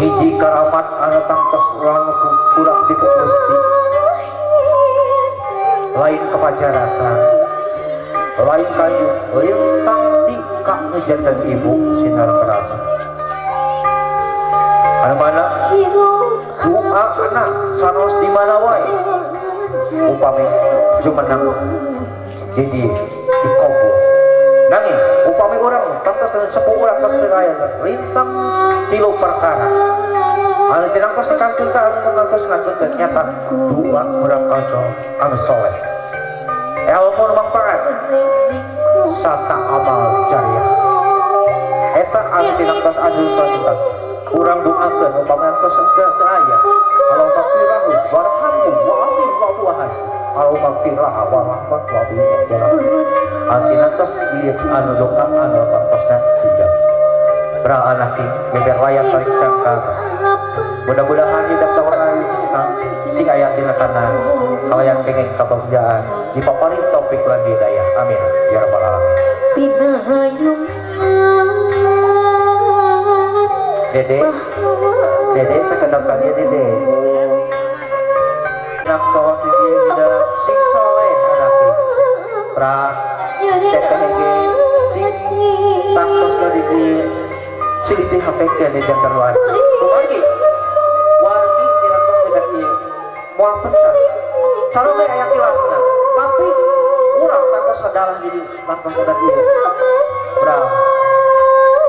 hiji karamat anu tangtos urang kurang dipugusti lain kepacaratan lain kayu lintang tika jantan ibu sinar kerabat anu mana doa anak sanos di mana wae upami jumenang jadi dikabul nanging upami orang tantos dengan sepuh orang tos teraya lintang tilu perkara anu tidak tos dikantungkan mengantos ngantungkan nyata doa orang kaco anu soleh ilmu mangpaat sata amal jariah eta anu tidak tos adu pasukan kurang doakan upami tos ke ayat kalau fakirahu warhamhu wa'afi wa'fuahan kalau fakirah warahmat wa'afi wa'fuahan hati nantos lihat anu doa anu pantosnya tujang pra anaki geber layar tarik cangkang mudah-mudahan hidup tawaran sing ayatina karena kalian kenging kebahagiaan dipaparin topik lan hidayah amin ya rabbal alamin dede sekedap kali dede nak tos di hidup sing soleh anaki pra tetehenge sing taktos dari di siliti HPK di jantar luar kemari wargi dilantos dengan ieu moal pecah cara ge aya kilasna tapi urang taktos adalah di lantos dengan ieu urang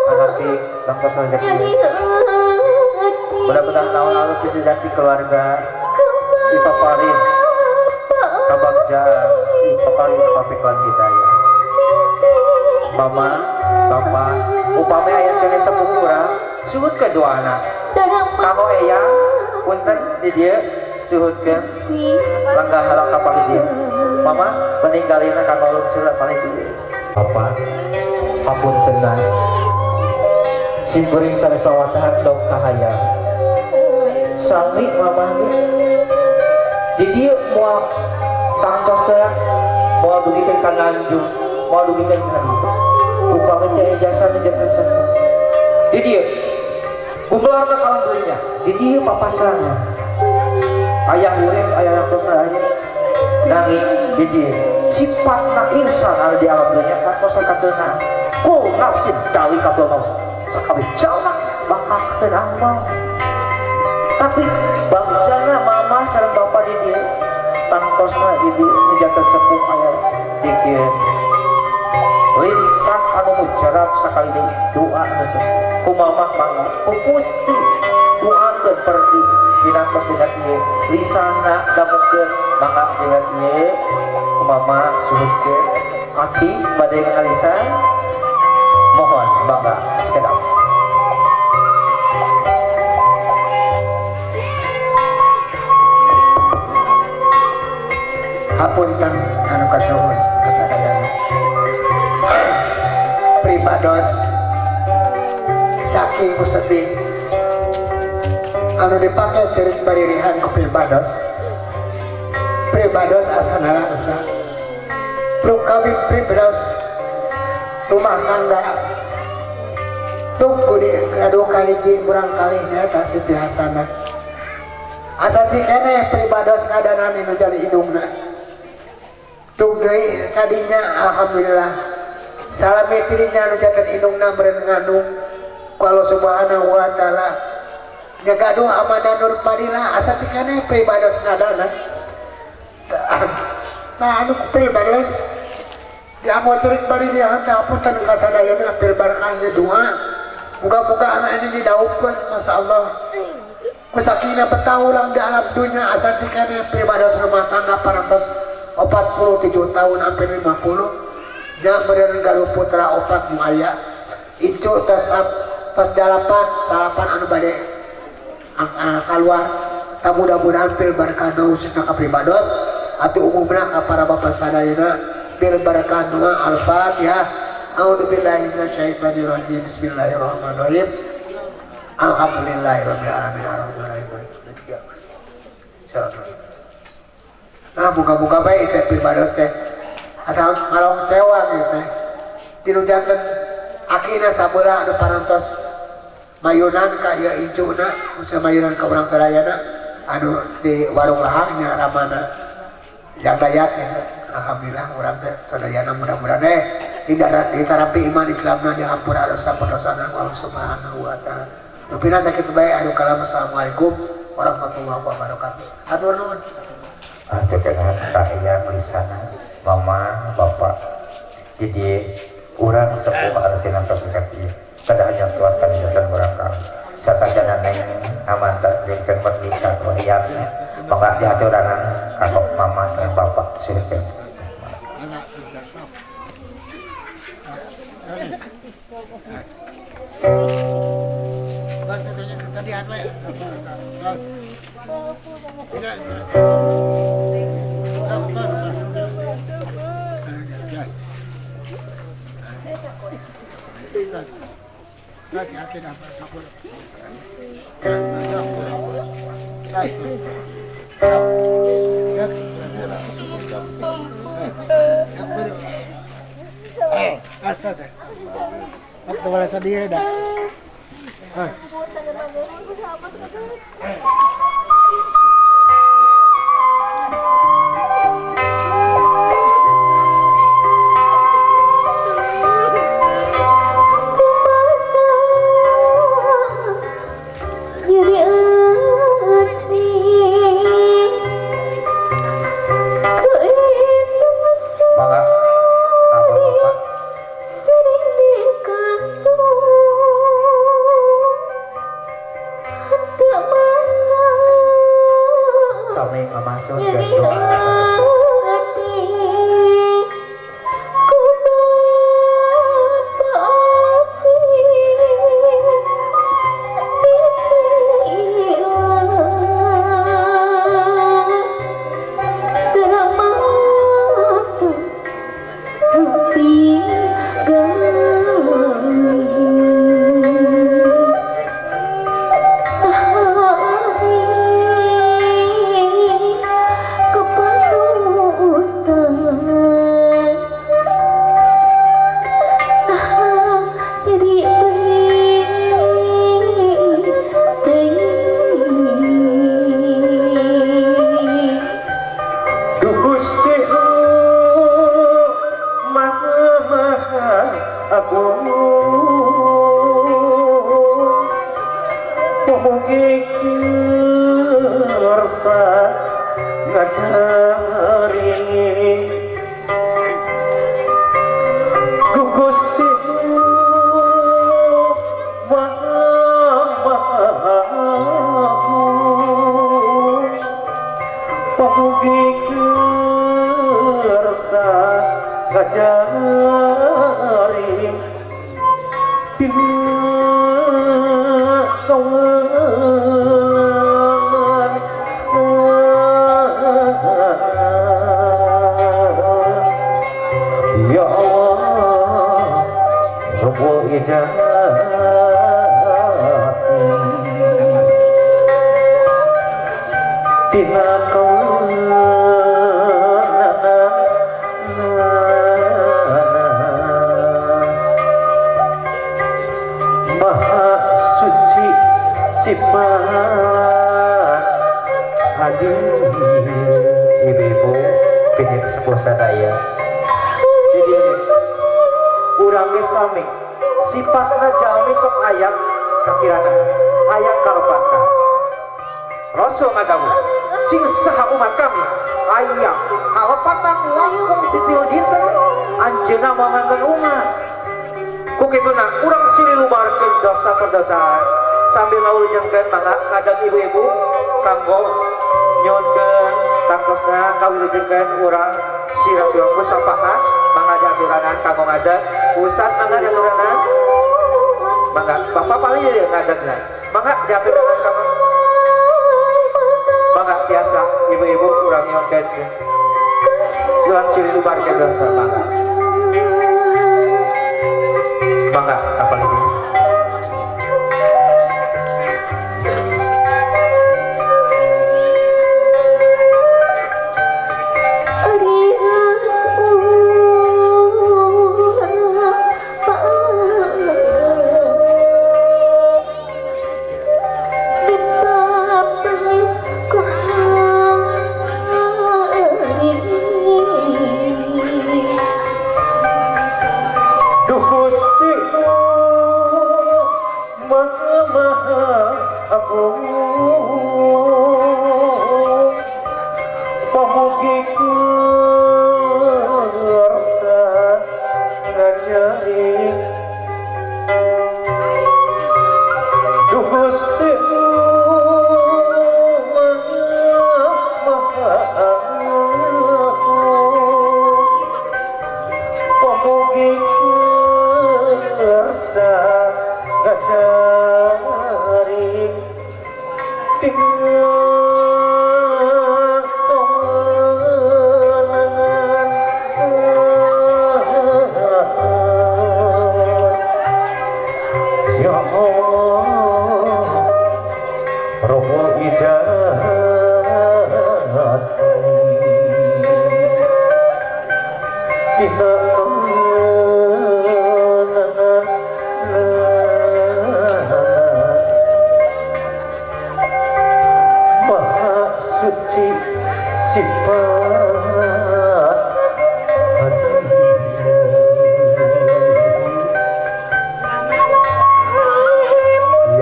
anaki lantos dengan ieu mudah-mudahan tahun lalu bisa jadi keluarga dipaparin kebahagiaan dipaparin topik lan hidayah mama bapak upami ayat kene sepuh urang suhutkeun doana kanggo eyang punten di dieu suhutkeun langkah halak ka paling dieu mama meninggalina kanggo lungsur paling dieu bapak hapuntenan simpuring sareswawatahan dong kahayang sami mama di dieu moal tangtos teh moal dugikeun ka Nanjung moal dugikeun ka upami teh jasa jantan sepuh di dieu gumlarna alhamdulillah di dieu papasana aya urip aya rantosna aya nanging di dieu sifatna insan anu di alam dunya kantos kateuna kul nafsin dalikatul maut sakabeh jalma bakal kateuna amal tapi bagjana mama sareng bapa di dieu tangtosna di dieu jantan sepuh aya di dieu lintang anu mujarab sakali doa anu kumamah mangga pupusti doakeun perdi dinantos dina ieu lisana damukeun mangga dina ieu kumamah suhutkeun hati bade ngalisan mohon mangga sekedap hapunten anu kasuhun kasadayana pribados saking sedih anu dipake cerit baririhan ku pribados asanana asa pluk kawin pribados rumah tangga tunggu di gaduh kahiji kurang kali nyata Siti Hasanah asa cikene pribados ngadanan anu jadi hidungna tung deui kadinya alhamdulillah salami tirinya anu jantan indungna meureun ngandung ku Allah subhanahu wa ta'ala nya gaduh amanah nur padilah asa cikene pribados ngadana nah anu ku pribados dianggo cerik bari dia henteu apunten kasadayana bil barakah doa muga-muga anak ini didaupkeun masyaallah ku sakinah betaulang di alam dunya asa cikene pribados rumah tangga parantos 47 tahun hampir 50 nya meureun galuh putra 4 nu aya icu tos dalapan salapan anu bade keluar tak mudah-mudahan bil barakah khususna ka pribados atuh umumna ka para bapak sadayana bil barakah doa al-fatihah a'udzubillahi minasyaitonir rajim bismillahirrahmanirrahim alhamdulillahirabbil alamin arrahmanirrahim maliki yaumiddin nah buka-buka baik teh pribados teh asal kalau kecewa gitu teh tilu janten akina sabeula anu parantos mayunan ka ieu incuna usaha mayunan ka urang sadayana anu di warung lahangnya ramana yang dayat gitu. Alhamdulillah urang teh sadayana mudah-mudahan tidak ditarampi iman Islamna dihampura dosa-dosana ku Allah Subhanahu wa taala. Dupina sakit bae anu kalam assalamualaikum warahmatullahi wabarakatuh. Atur nuhun. Atur dengan raya belisana mama bapak jadi urang sepuh artinya tersukat ieu kada hanya tuan kan jantan barangkali satajana neng amanda jeung merdeka wayangna mangga diaturanan kakok mama sareng bapak silikeun. Astaga. Waktu wala sa dia dah. Sifatna jalmi sok aya kakirana aya kalepatan Rasul ngadawu sing saha umat kami aya kalepatan langkung titilu dinten anjeunna mangangkeun umat ku kituna urang silih lubarkeun dosa-perdosaan sambil ngaulujengkeun mangga ngadeg ibu-ibu kanggo nyuwunkeun tangkosna ngaulujengkeun urang silaturahmi musafaha mangga diaturanan kanggo ngadeg Ustaz mangga diaturanan mangga bapak paling dia ngadegna mangga diaturanan kanggo mangga tiasa ibu-ibu urang nyuwunkeun jual silih lubarkeun dosa mangga apa lagi dina maha suci sifat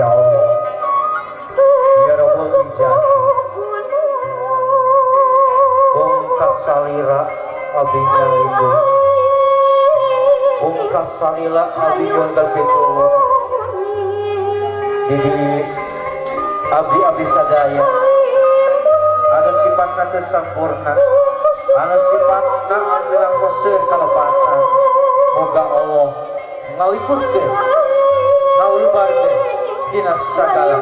ya Allah ya Rabbul Ijazah bongkas salira abdi nyalibu bongkas salila abdi nyontar pitulung didi abdi sadaya ada sifatna teu sampurna ada sifatna anu langkoseun kalepatan moga Allah ngalipurkeun ngaulubarkeun tina sagala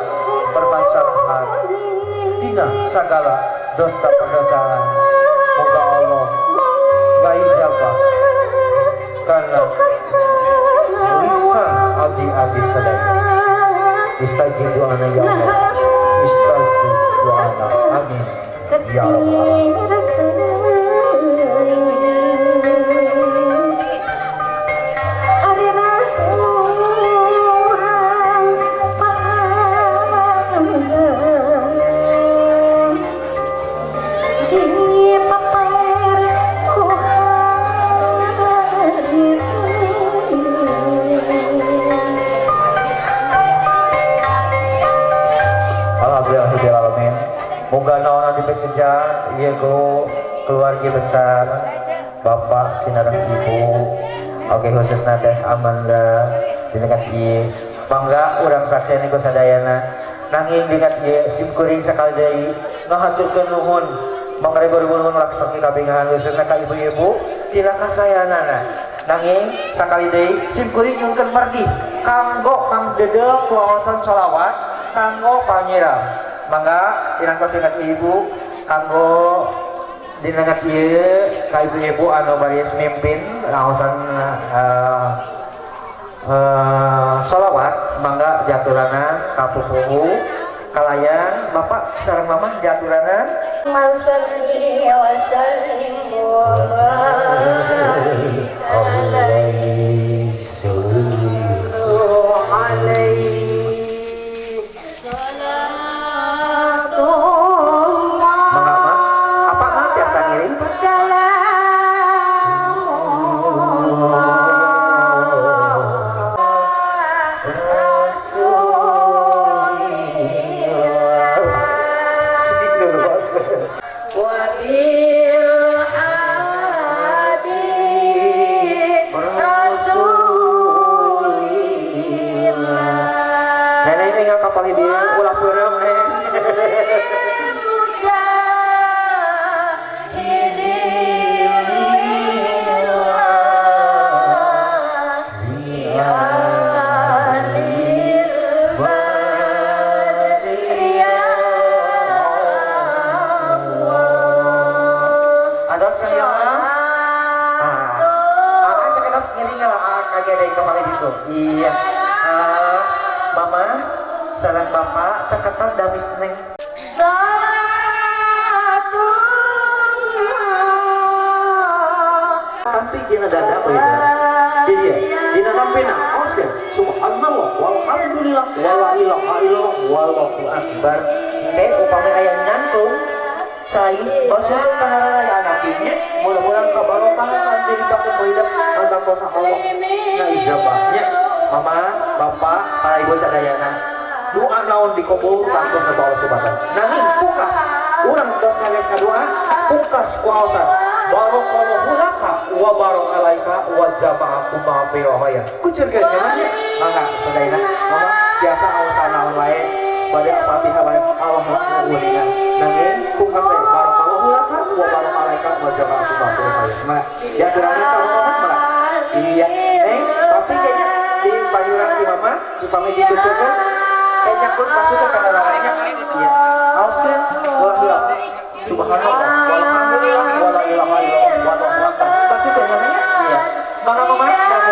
permasalahan tina sagala dosa perdosaan moga Allah ngaijabah karena lisan abdi sadaya istajib doana ya Allah istajib doana amin ya Allah. Alhamdulillahirrahmanirrahim. Moga naon di peseja ieu ku keluarga besar Bapak sinareng Ibu oke khususna Teh Amanda dingat ieu mangga urang saksien ku sadayana nanging dingat ieu simkuring sakali deui ngahaturkeun nuhun mangribu-ribu nuhun laksana kabingahan khususna ka ibu-ibu tina kasayanana nanging sakali deui simkuring nyunkeun mardi kanggo Kang Dedeg wawasan shalawat kanggo panyiram mangga dinangtos dingat ibu kanggo dinangat ieu ka ibu-ibu anu bari mimpin wawasan shalawat mangga diaturanan ka pupuhu kalayan bapak sareng mamah diaturanan Masalli wa sallim wa barik alaihi iya mama sareng bapak caketan damis neng kanti dina dada beuy jadi dina lampena aos geus subhanallah walhamdulillah wala ilaha illallah wallahu akbar teh upami aya nyantung cai basuh kana raya anaknya mudah-mudahan kabarokahan jadi pakai hidup tentang dosa Allah na ijabahnya mama bapak para ibu sadayana doa naon dikabul lantos na Allah subhanahu nanging pungkas urang tos ngages ka doa pungkas kuaosan barakallahu laka wa barak alaika wa jama'akum ma fi wahaya kucur ge nyamannya mangga sadayana mama biasa aosan naon wae bade Fatihah bade Allahumma ulina nanging pungkas saya barakallahu laka wa barak alaika wa jama'akum ma fi wahaya ma ya terakhir tahu mama iya neng tapi kayaknya di payuran di mama di pamit dikucurkan kayaknya pun masukkan ke dalamnya iya hauskan wala subhanallah walhamdulillah wala ilaha illallah wallahu akbar masukkan namanya iya maka mama dan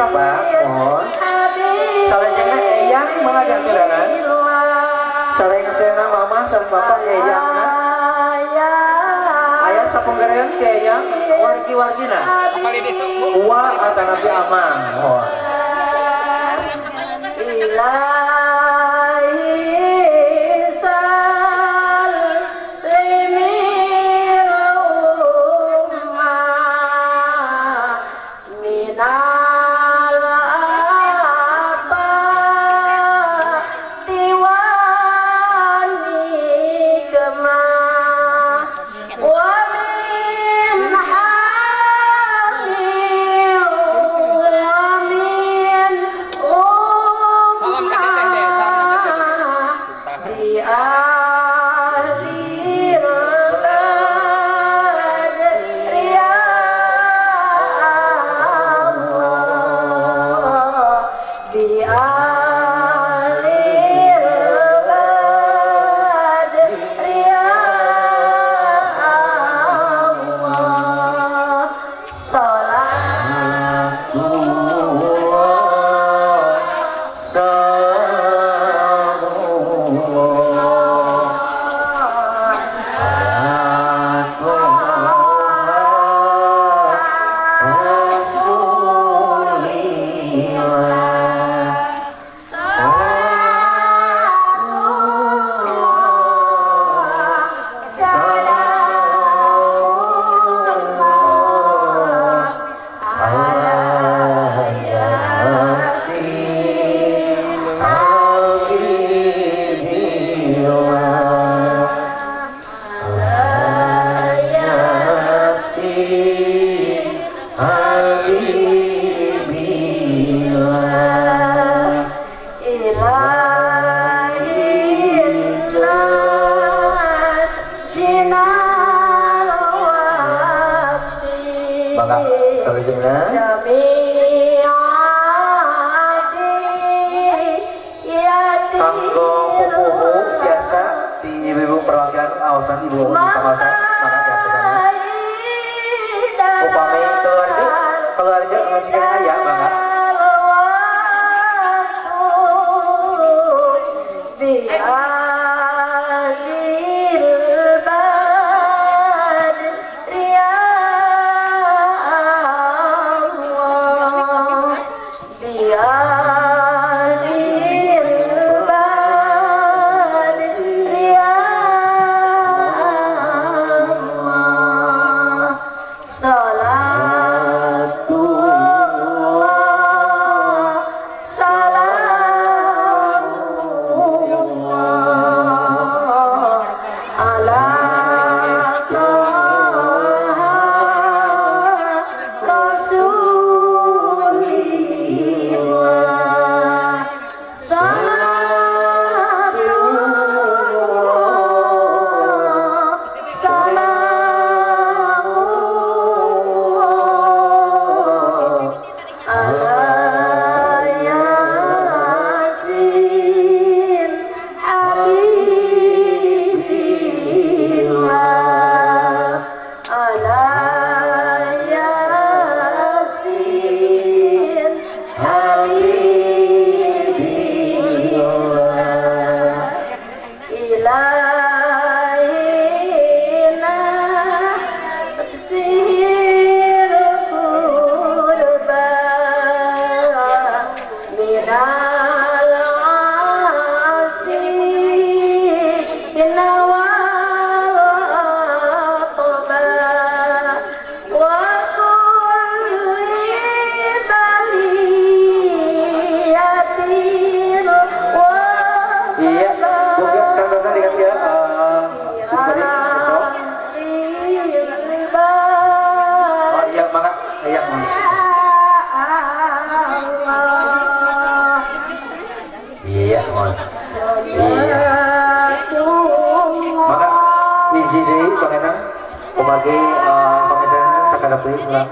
sapa mohon salajengna eyang mangga gerangan sareng sena mama sareng bapak eyangna aya sapenggereun ke eyang wargi-wargina uwa atanapi amang mohon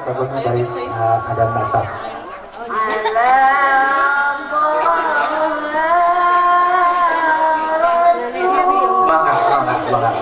bagusnya baris ada nasab. Salatullah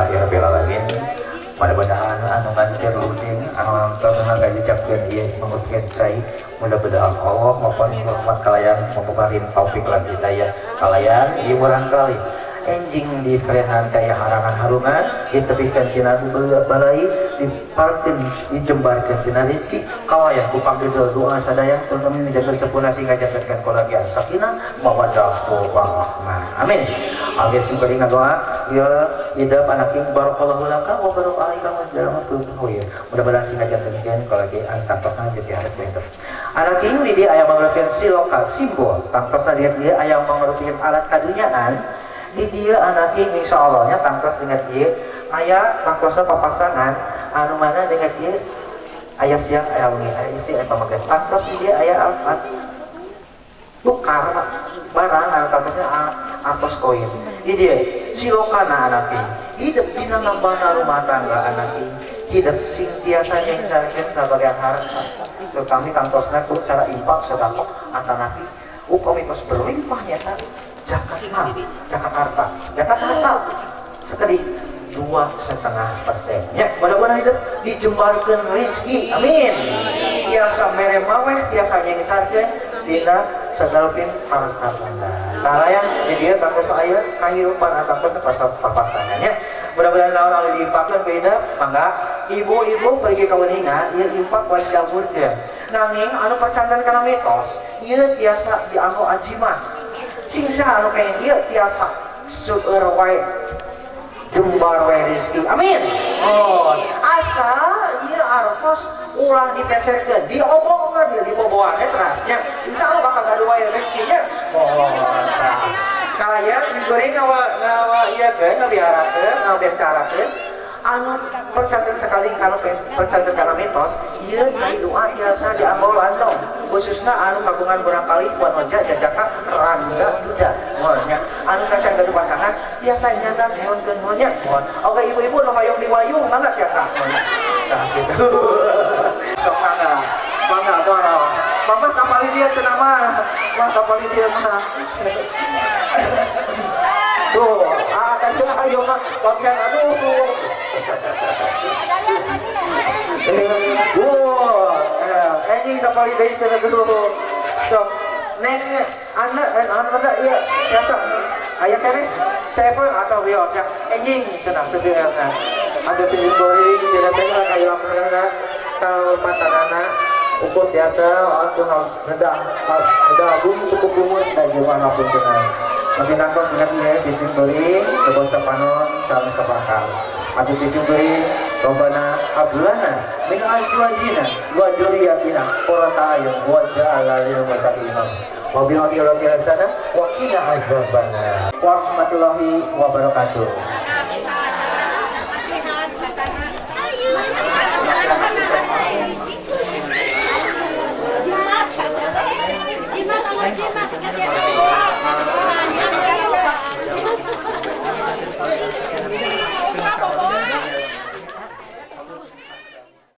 Alhamdulillahirabbil alamin. Mudah-mudahan anu ngantirudin anu ngangkatna ngajejapkeun ieu mangutkeun sai. Mudah-mudahan Allah maupun hormat kalian membukarin taufik lan hidayah kalian ieu barangkali enjing di sekalian kaya harangan harungan ditepikan tina balai diparkeun dijembarkeun tina rezeki kalayan ku panggedel doa sadayang terutama menjaga sepuna sehingga jadikan keluarga sakinah mawaddah warahmah amin. Abdi singkeuring doa ya idap anaking barakallahu laka wa barak alaika wa jalamatul hoya mudah-mudahan sehingga jadikan keluarga antapasna jadi hareup pinter anaking di dieu aya mangrupeun siloka simbol tangtosna dieu aya mangrupeun alat kadunyaan di dia anaknya insyaallah nya tangtos dengan dia aya tangtosna papasangan anu mana dengan dia aya siang aya wengi aya istri aya pamagan tangtos di dia aya alat tukar barang anu tangtosnya artos koin di dia silokana anaknya hidup dina ngambana rumah tangga anaknya hidup sing tiasa nyengsarkeun sabagaean harta terutama tangtosna ku cara infak sedekah atanapi upami tos berlimpah nyata zakat harta sekali 2,5% ya mudah-mudahan hidup dijembarkeun rezeki amin tiasa mere maweh tiasa nyengsarkeun dina sagalpin harta benda kalayan di dieu tangtos aya kahirupan atangtos papasangan ya mudah-mudahan naon anu diimpakeun beda mangga ibu-ibu pergi ka weninga ieu impak wae diaburkeun nanging anu percanten kana mitos ieu tiasa dianggo ajimat singsa anu kayak dia tiasa seueur wae jembar wae rezeki amin oh asa ieu artos ulah dipeserkeun diomongkeun dia diboboannya terasnya insyaallah bakal gaduh wae rezekinya oh kaya singkuring ngawa ieu keun ngabiharakeun ngabentarakeun anu percanten sekali kalau percanten kana mitos ieu jadi doa biasa dianggo landong khususna anu kagungan barangkali buat wajah jajakan rangga duda moalnya anu kacan gaduh pasangan biasa nyandak mohonkeun mohonnya mohon oke ibu-ibu nu hoyong diwayung mangga biasa nah gitu sok mangga doro mama kapali dia cenah mah kapali dia mah tuh akan ayo mah bagian aduh anjing sapali deui cenah dulu sok neng anak iya biasa aya keneh seven atau bios ya anjing cenah seseueurna ada sisi goreng tidak saya kayu amarana ka matanana ukur biasa atuh reda agung cukup umur dan jeung ngapun cenah nanti nangkos dengan dia disingkuri kebon sapanon calon sapakal maju disingkuri robbana hablana min azwajina wa dzurriyyatina qurrata a'yun waj'alna lil muttaqina wa bil akhirati hasanah wa qina azabannar wa rahmatullahi wa barakatuh. Gimana?